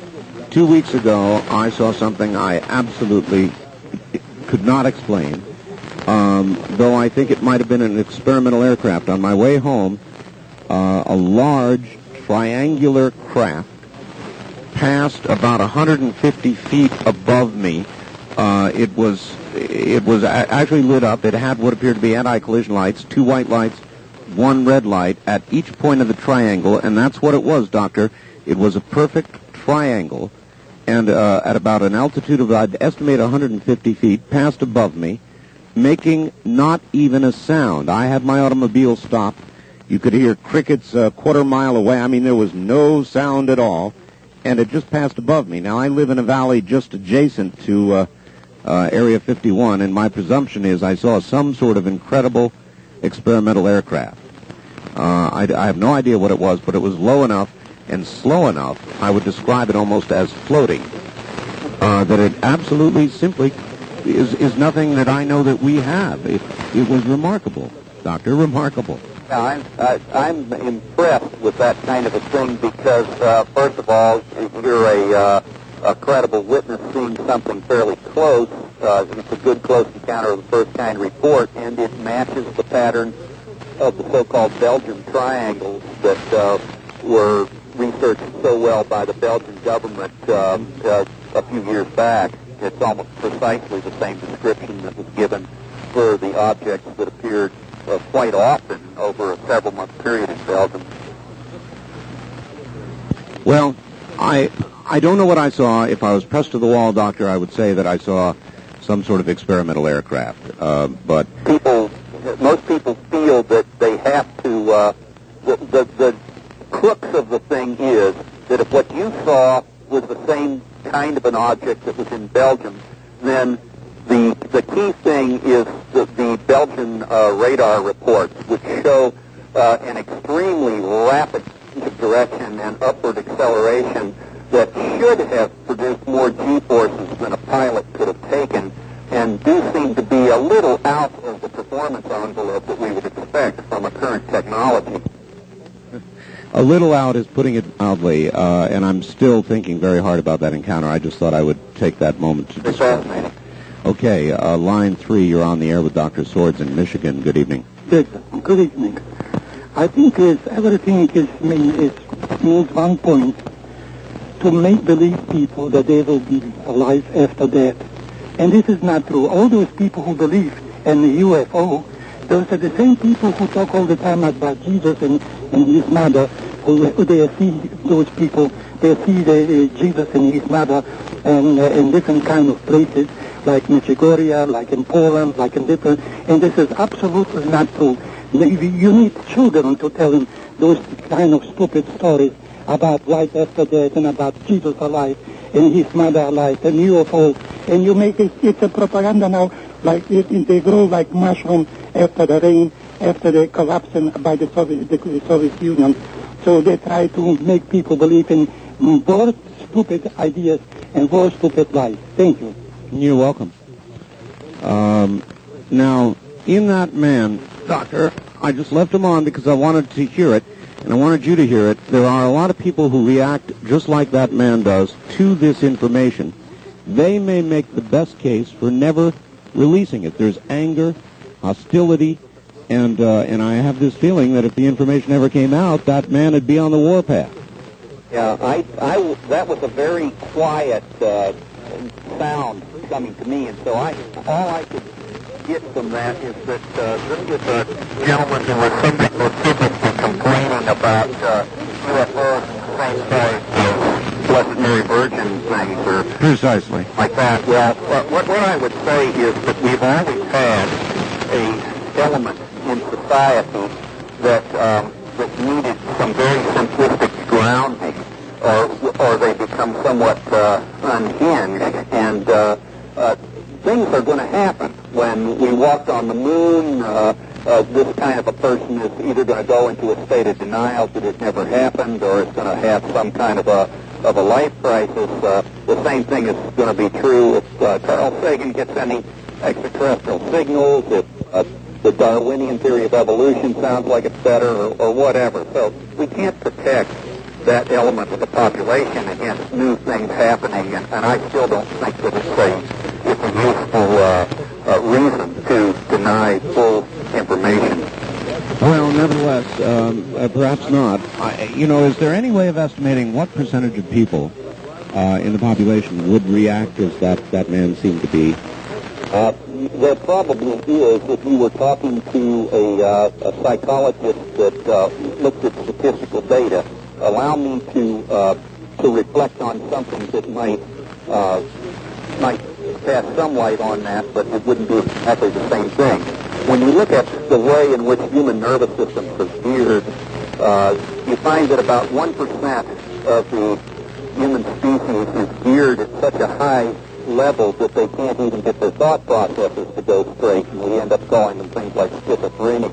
2 weeks ago, I saw something I absolutely could not explain, though I think it might have been an experimental aircraft. On my way home, a large triangular craft passed about 150 feet above me. It was actually lit up. It had what appeared to be anti-collision lights, 2 white lights, 1 red light at each point of the triangle, and that's what it was, Doctor. It was a perfect triangle, and at about an altitude of, I'd estimate, 150 feet, passed above me, making not even a sound. I had my automobile stopped. You could hear crickets a quarter-mile away. I mean, there was no sound at all, and it just passed above me. Now, I live in a valley just adjacent to Area 51, and my presumption is I saw some sort of incredible experimental aircraft. I have no idea what it was, but it was low enough and slow enough, I would describe it almost as floating, that it absolutely simply is nothing that I know that we have. It was remarkable, Doctor, remarkable. Yeah, I'm impressed with that kind of a thing because, first of all, you're a credible witness seeing something fairly close. It's a good close encounter of the first kind report, and it matches the pattern of the so-called Belgian triangles that were researched so well by the Belgian government a few years back. It's almost precisely the same description that was given for the objects that appeared quite often over a several-month period in Belgium. Well, I don't know what I saw. If I was pressed to the wall, Doctor, I would say that I saw some sort of experimental aircraft. But most people feel that they have to. The crux of the thing is that if what you saw was the same kind of an object that was in Belgium, then the key thing is the Belgian radar reports, which show an extremely rapid change of direction and upward acceleration that should have produced more G-forces than a pilot could have taken, and do seem to be a little out of the performance envelope that we would expect from a current technology. a little out is putting it mildly, and I'm still thinking very hard about that encounter. I just thought I would take that moment to discuss it. Okay, line 3, you're on the air with Dr. Sorez in Michigan. Good evening. Good evening. I think everything means one point, to make believe people that they will be alive after death. And this is not true. All those people who believe in the UFO, those are the same people who talk all the time about Jesus and his mother, who they see those people, they see Jesus and his mother in different kind of places. like Medjugorje, like in Poland, like in different, and this is absolutely not true. You need children to tell them those kind of stupid stories about life after death and about Jesus alive and his mother alive and UFO, and you make it's a propaganda now, like they grow like mushroom after the rain, after the collapsing by the Soviet Union. So they try to make people believe in more stupid ideas and more stupid lies. Thank you. You're welcome. Now, in that man, Doctor, I just left him on because I wanted to hear it, and I wanted you to hear it. There are a lot of people who react just like that man does to this information. They may make the best case for never releasing it. There's anger, hostility, and I have this feeling that if the information ever came out, that man would be on the warpath. Yeah, that was a very quiet sound coming to me, and so all I could get from that is that this was a gentleman who was subject complaining about UFOs and the same size as Blessed Mary Virgin things or Precisely. like that. Well, what I would say is that we've always had a element in society that needed some very simplistic grounding, or they become somewhat unhinged, and things are going to happen. When we walked on the moon, this kind of a person is either going to go into a state of denial that it never happened, or it's going to have some kind of a life crisis. The same thing is going to be true if Carl Sagan gets any extraterrestrial signals, if the Darwinian theory of evolution sounds like it's better, or whatever. So we can't protect that element of the population against new things happening, and I still don't think that it's a useful reason to deny full information. Well, nevertheless, perhaps not. Is there any way of estimating what percentage of people in the population would react as that man seemed to be? There probably is if you were talking to a psychologist that looked at statistical data. Allow me to reflect on something that might cast some light on that, but it wouldn't be exactly the same thing. When you look at the way in which human nervous systems are geared, you find that about 1% of the human species is geared at such a high level that they can't even get their thought processes to go straight, and we end up calling them things like schizophrenic.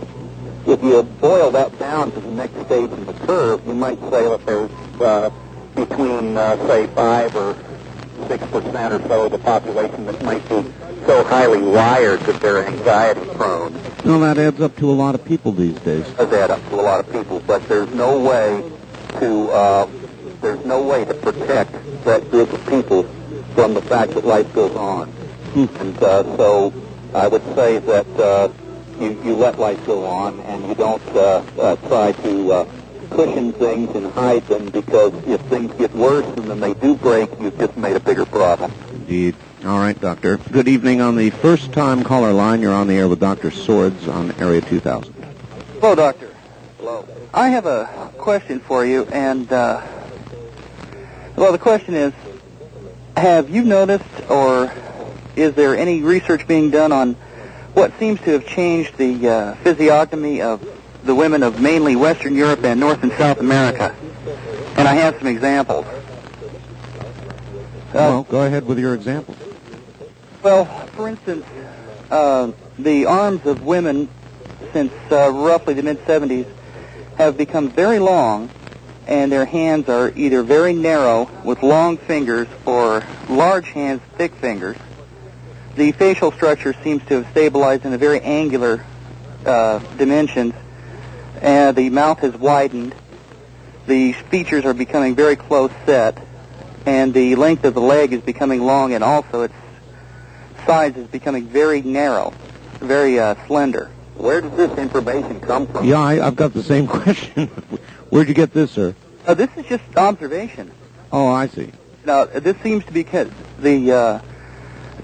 If you boil that down to the next stage in the curve, you might say that there's between, say, 5 or 6% or so of the population that might be so highly wired that they're anxiety prone. Well, that adds up to a lot of people these days. It does add up to a lot of people, but there's no way to protect that group of people from the fact that life goes on. And so I would say that you let life go on, and you don't try to cushion things and hide them, because if things get worse and then they do break, you've just made a bigger problem. Indeed. All right, Doctor. Good evening. On the first-time caller line, you're on the air with Dr. Sorez on Area 2000. Hello, Doctor. Hello. I have a question for you, and, the question is, have you noticed, or is there any research being done on what seems to have changed the physiognomy of the women of mainly Western Europe and North and South America? And I have some examples. Well, go ahead with your examples. Well, for instance, the arms of women since roughly the mid-'70s have become very long, and their hands are either very narrow with long fingers or large hands, thick fingers. The facial structure seems to have stabilized in a very angular dimensions, and the mouth has widened. The features are becoming very close set, and the length of the leg is becoming long, and also its size is becoming very narrow, very slender. Where does this information come from? Yeah, I've got the same question. Where'd you get this, sir? This is just observation. Oh, I see. Now, this seems to be the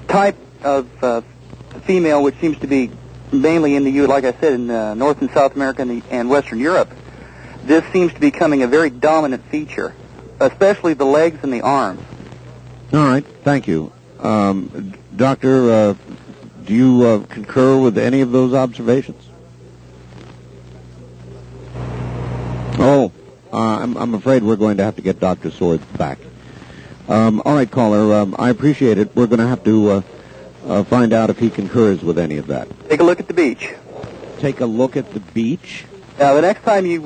type of female, which seems to be mainly in the, like I said, in North and South America and Western Europe. This seems to be becoming a very dominant feature, especially the legs and the arms. All right, thank you. Doctor, do you concur with any of those observations? Oh, I'm afraid we're going to have to get Dr. Sorez back. All right, caller, I appreciate it. We're going to have to find out if he concurs with any of that. Take a look at the beach. Take a look at the beach? Now, the next time you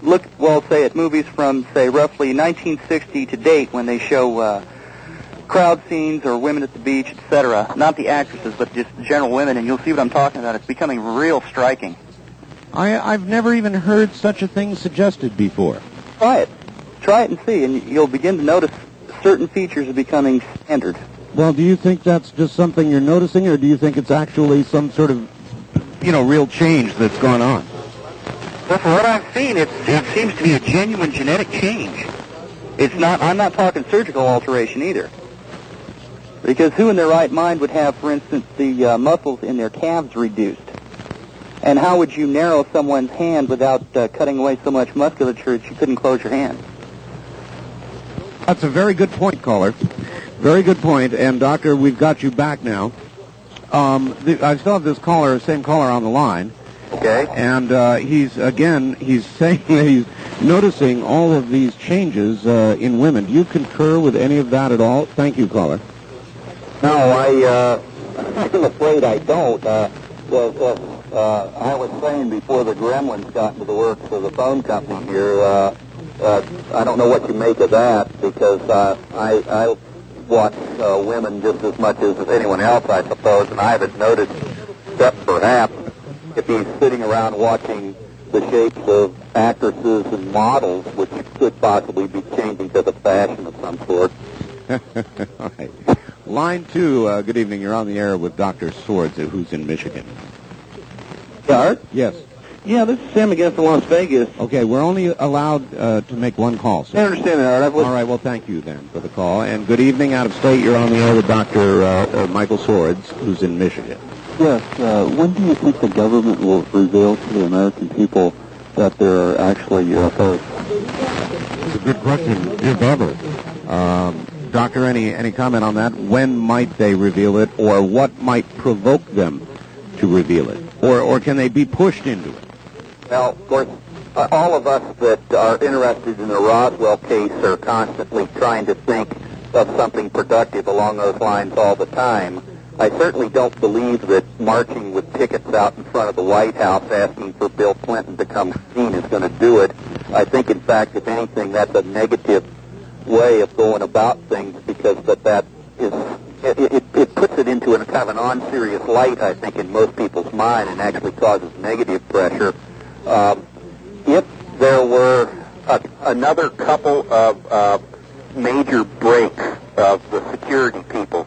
look, well, say at movies from, say, roughly 1960 to date, when they show crowd scenes or women at the beach, etc., not the actresses, but just general women, and you'll see what I'm talking about. It's becoming real striking. I've never even heard such a thing suggested before. Try it. Try it and see, and you'll begin to notice certain features are becoming standard. Well, do you think that's just something you're noticing, or do you think it's actually some sort of, real change that's gone on? Well, from what I've seen, it seems to be a genuine genetic change. I'm not talking surgical alteration either. Because who in their right mind would have, for instance, the muscles in their calves reduced? And how would you narrow someone's hand without cutting away so much musculature that you couldn't close your hand? That's a very good point, caller. Very good point. And, Doctor, we've got you back now. I still have this same caller on the line. Okay. And he's saying that he's noticing all of these changes in women. Do you concur with any of that at all? Thank you, caller. No, I'm afraid I don't. I was saying before the gremlins got into the works of the phone company here, I don't know what you make of that, because I watch women just as much as anyone else, I suppose, and I haven't noticed, except perhaps if he's sitting around watching the shapes of actresses and models, which could possibly be changing to the fashion of some sort. All right. Line 2, good evening. You're on the air with Dr. Sorez, who's in Michigan. Art? Yes. Yeah, this is Sam again from Las Vegas. Okay, we're only allowed to make one call, sir. I understand that, Art. All right, well, thank you then for the call. And good evening, out of state. You're on the air with Dr. Michael Sorez, who's in Michigan. Yes, when do you think the government will reveal to the American people that there are actually UFOs? It's a good question, if ever. Doctor, any comment on that? When might they reveal it, or what might provoke them to reveal it? Or can they be pushed into it? Well, of course, all of us that are interested in the Roswell case are constantly trying to think of something productive along those lines all the time. I certainly don't believe that marching with tickets out in front of the White House asking for Bill Clinton to come seen is going to do it. I think, in fact, if anything, that's a negative way of going about things, because it puts it into a kind of an unserious light, I think, in most people's mind, and actually causes negative pressure. If there were another couple of major breaks of the security people,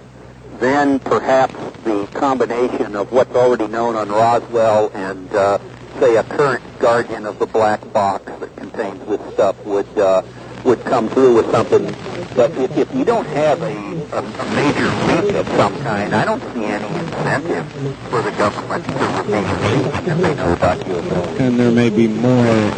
then perhaps the combination of what's already known on Roswell and, say, a current guardian of the black box that contains this stuff would come through with something. But if you don't have a major leak of some kind, I don't see any incentive for the government to reveal anything if they know about UFOs. And there may be more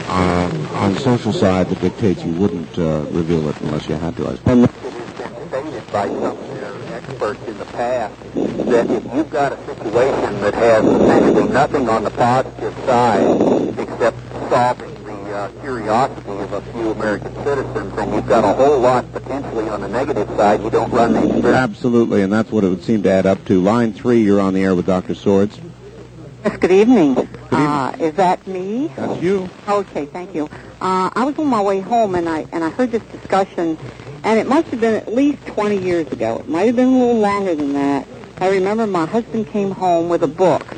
on the social side that dictates you wouldn't reveal it unless you had to, I suppose. It has been stated by some of their experts in the past that if you've got a situation that has essentially nothing on the positive side except solving the curiosity of a few American citizens, and you've got a whole lot potentially on the negative side, you don't run the experiment. Absolutely, and that's what it would seem to add up to. Line 3, you're on the air with Dr. Sorez. Yes, good evening. Good evening. Is that me? That's you. Okay, thank you. I was on my way home, and I heard this discussion, and it must have been at least 20 years ago. It might have been a little longer than that. I remember my husband came home with a book,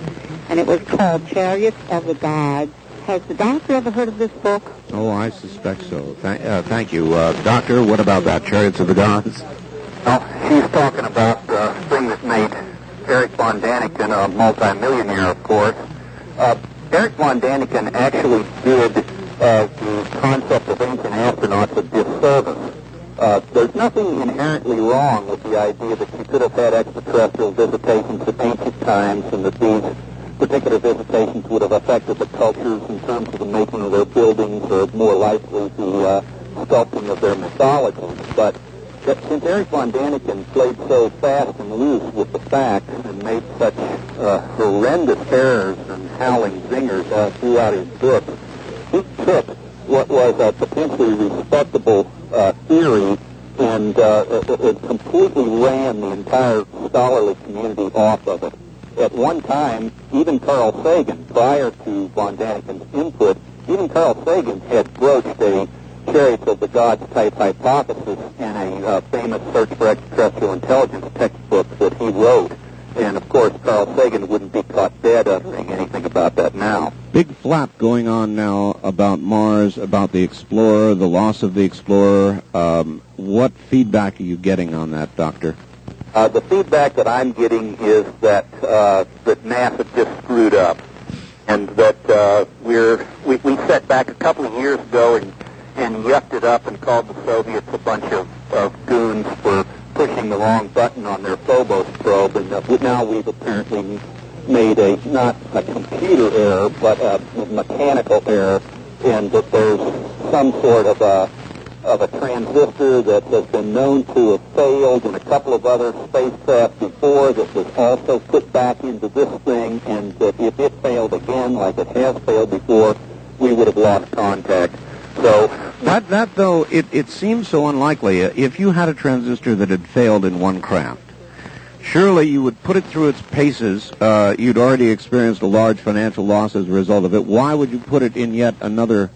and it was called Chariots of the Gods. Has the doctor ever heard of this book? Oh, I suspect so. Thank you. Doctor, what about that, Chariots of the Gods? Well, she's talking about the thing that made Eric von Daniken a multimillionaire, of course. Eric von Daniken actually did the concept of ancient astronauts a disservice. There's nothing inherently wrong with the idea that you could have had extraterrestrial visitations at ancient times, and that these particular visitations would have affected the cultures in terms of the making of their buildings, or more likely the sculpting of their mythologies. But that since Eric von Daniken played so fast and loose with the facts and made such horrendous errors and howling zingers throughout his book, he took what was a potentially respectable theory and it completely ran the entire scholarly community off of it. At one time, even Carl Sagan, prior to von Daniken's input, even Carl Sagan had broached a chariots of the gods type hypothesis in a famous Search for Extraterrestrial Intelligence textbook that he wrote. And of course, Carl Sagan wouldn't be caught dead uttering anything about that now. Big flap going on now about Mars, about the Explorer, the loss of the Explorer. What feedback are you getting on that, Doctor? The feedback that I'm getting is that that NASA just screwed up, and that we set back a couple of years ago and yucked it up and called the Soviets a bunch of goons for pushing the wrong button on their Phobos probe, and now we've apparently made not a computer error, but a mechanical error, and that there's some sort of a transistor that has been known to have failed in a couple of other spacecraft before that was also put back into this thing, and that if it failed again, like it has failed before, we would have lost contact. So that though, it seems so unlikely. If you had a transistor that had failed in one craft, surely you would put it through its paces. You'd already experienced a large financial loss as a result of it. Why would you put it in yet another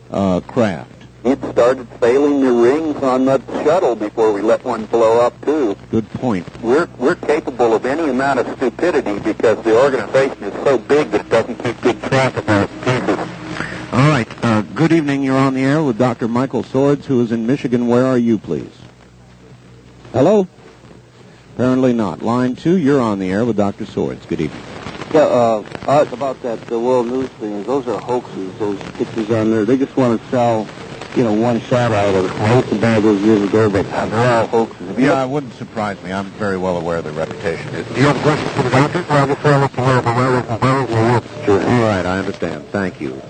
craft? It started failing the rings on the shuttle before we let one blow up, too. Good point. We're capable of any amount of stupidity because the organization is so big that it doesn't keep good track of our pieces. All right. Good evening. You're on the air with Dr. Michael Sorez, who is in Michigan. Where are you, please? Hello? Apparently not. Line 2, you're on the air with Dr. Sorez. Good evening. Yeah, about that, the world news thing, those are hoaxes, those pictures on there. They just want to sell, one satellite of it. I hate to buy those years ago, but they're all hoaxes. Yeah, it wouldn't surprise me. I'm very well aware of the reputation. Do you have a question for the doctor? All right, I understand. Thank you.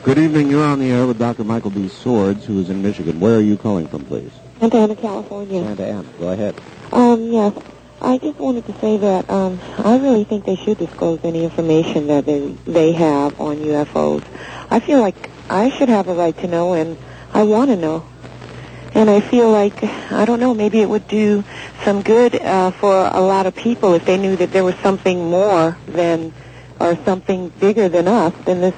Good evening. You're on the air with Dr. Michael B. Sorez, who is in Michigan. Where are you calling from, please? Santa Ana, California. Santa Ana. Go ahead. Yes. I just wanted to say that I really think they should disclose any information that they have on UFOs. I feel like I should have a right to know, and I want to know. And I feel like, I don't know, maybe it would do some good for a lot of people if they knew that there was something more than, or something bigger than us, than this,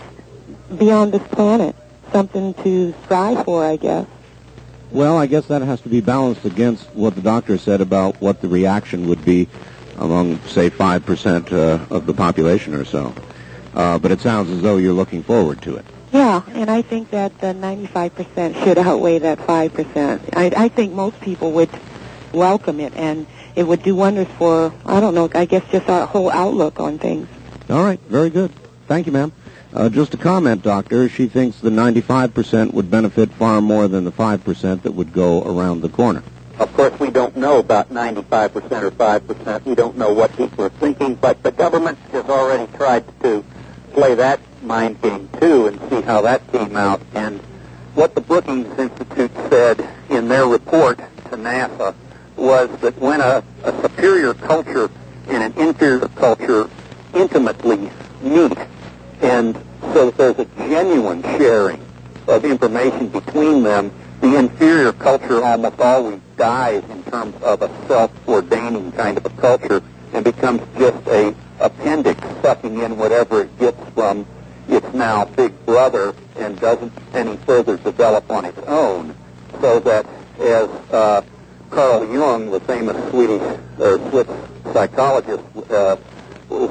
beyond this planet. Something to strive for, I guess. Well, I guess that has to be balanced against what the doctor said about what the reaction would be among, say, 5% of the population or so. But it sounds as though you're looking forward to it. Yeah, and I think that the 95% should outweigh that 5%. I think most people would welcome it, and it would do wonders for, I don't know, I guess just our whole outlook on things. All right, very good. Thank you, ma'am. Just a comment, Doctor. She thinks the 95% would benefit far more than the 5% that would go around the corner. Of course, we don't know about 95% or 5%. We don't know what people are thinking, but the government has already tried to play that mind game, too, and see how that came out. And what the Brookings Institute said in their report to NASA was that when a superior culture and an inferior culture intimately meet, and so there's a genuine sharing of information between them, the inferior culture almost always dies in terms of a self-ordaining kind of a culture and becomes just a appendix sucking in whatever it gets from its now big brother and doesn't any further develop on its own. So that as Carl Jung, the famous Swiss psychologist, was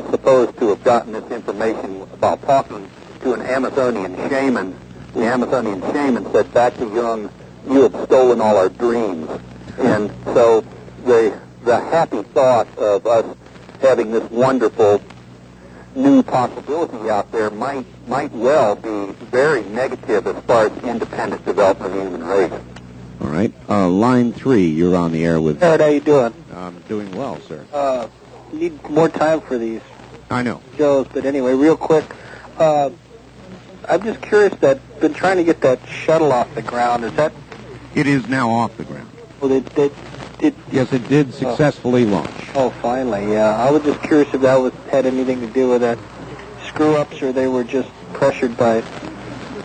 supposed to have gotten this information about talking to an Amazonian shaman. The Amazonian shaman said back to Jung, "You have stolen all our dreams." And so the happy thought of us having this wonderful new possibility out there might well be very negative as far as independent development of the human race. All right. Line 3, you're on the air with... How are you doing? I'm doing well, sir. Need more time for these I know. shows, but anyway, real quick, I'm just curious been trying to get that shuttle off the ground. Is that... It is now off the ground. Well, Yes, it did successfully launch. Oh, finally, yeah. I was just curious if that had anything to do with that screw-ups, or they were just pressured by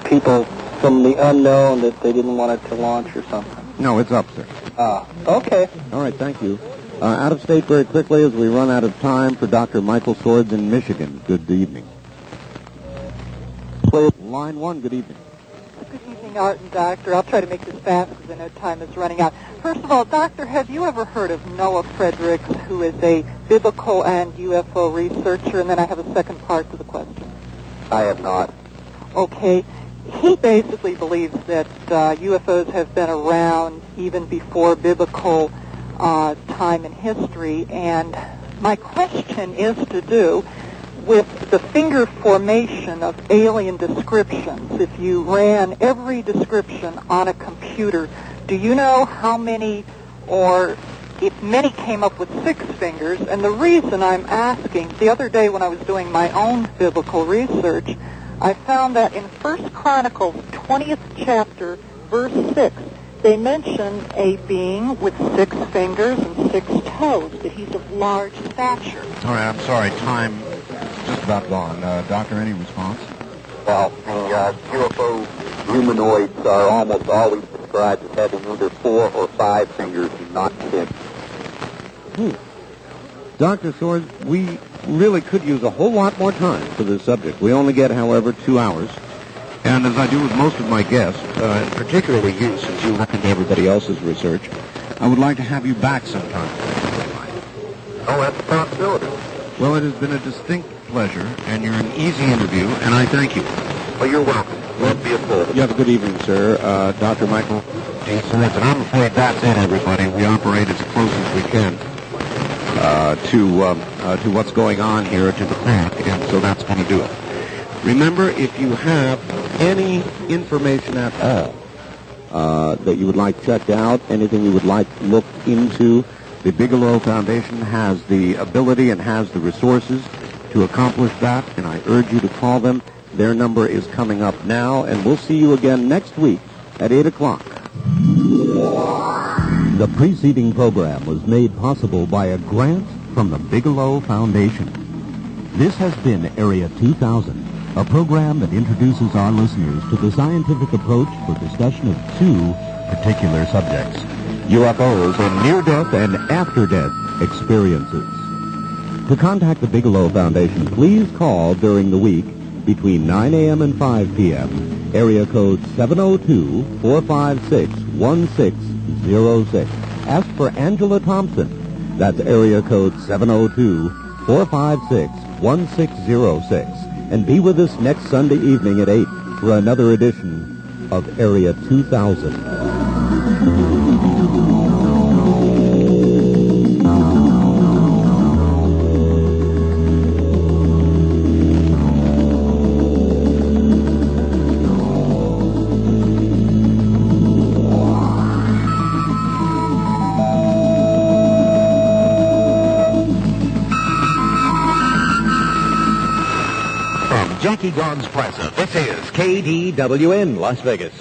people from the unknown that they didn't want it to launch or something. No, it's up, sir. Okay. All right, thank you. Out of state very quickly as we run out of time for Dr. Michael Sorez in Michigan. Good evening. Line 1, good evening. Good evening, Art and Doctor. I'll try to make this fast because I know time is running out. First of all, Doctor, have you ever heard of Noah Fredericks, who is a biblical and UFO researcher? And then I have a second part to the question. I have not. Okay. He basically believes that UFOs have been around even before biblical time in history. And my question is to do with the finger formation of alien descriptions. If you ran every description on a computer, do you know how many, or if many came up with 6 fingers? And the reason I'm asking, the other day when I was doing my own biblical research, I found that in 1 Chronicles 20th chapter, verse 6, they mention a being with 6 fingers and 6 toes, that he's of large stature. All right, I'm sorry, time just about gone. Doctor, any response? Well, the UFO humanoids are almost always described as having either 4 or 5 fingers and not 6. Dr. Sorez, we really could use a whole lot more time for this subject. We only get, however, 2 hours. And as I do with most of my guests, and particularly you, since you look into everybody else's research, I would like to have you back sometime. Oh, that's a possibility. Well, it has been a distinct pleasure, and you're an easy interview, and I thank you. Well, you're welcome. Won't be a pleasure. You have a good evening, sir. Dr. Michael J. Sorez, and I'm afraid that's it, everybody. We operate as close as we can to what's going on here, to the clock, and so that's going to do it. Remember, if you have any information at all that you would like checked out, anything you would like looked into, the Bigelow Foundation has the ability and has the resources to accomplish that, and I urge you to call them. Their number is coming up now, and we'll see you again next week at 8 o'clock. The preceding program was made possible by a grant from the Bigelow Foundation. This has been Area 2000, a program that introduces our listeners to the scientific approach for discussion of 2 particular subjects: UFOs and near-death and after-death experiences. To contact the Bigelow Foundation, please call during the week between 9 a.m. and 5 p.m. Area code 702-456-1606. Ask for Angela Thompson. That's area code 702-456-1606. And be with us next Sunday evening at 8 for another edition of Area 2000. Jackie Gons Plaza. This is KDWN Las Vegas.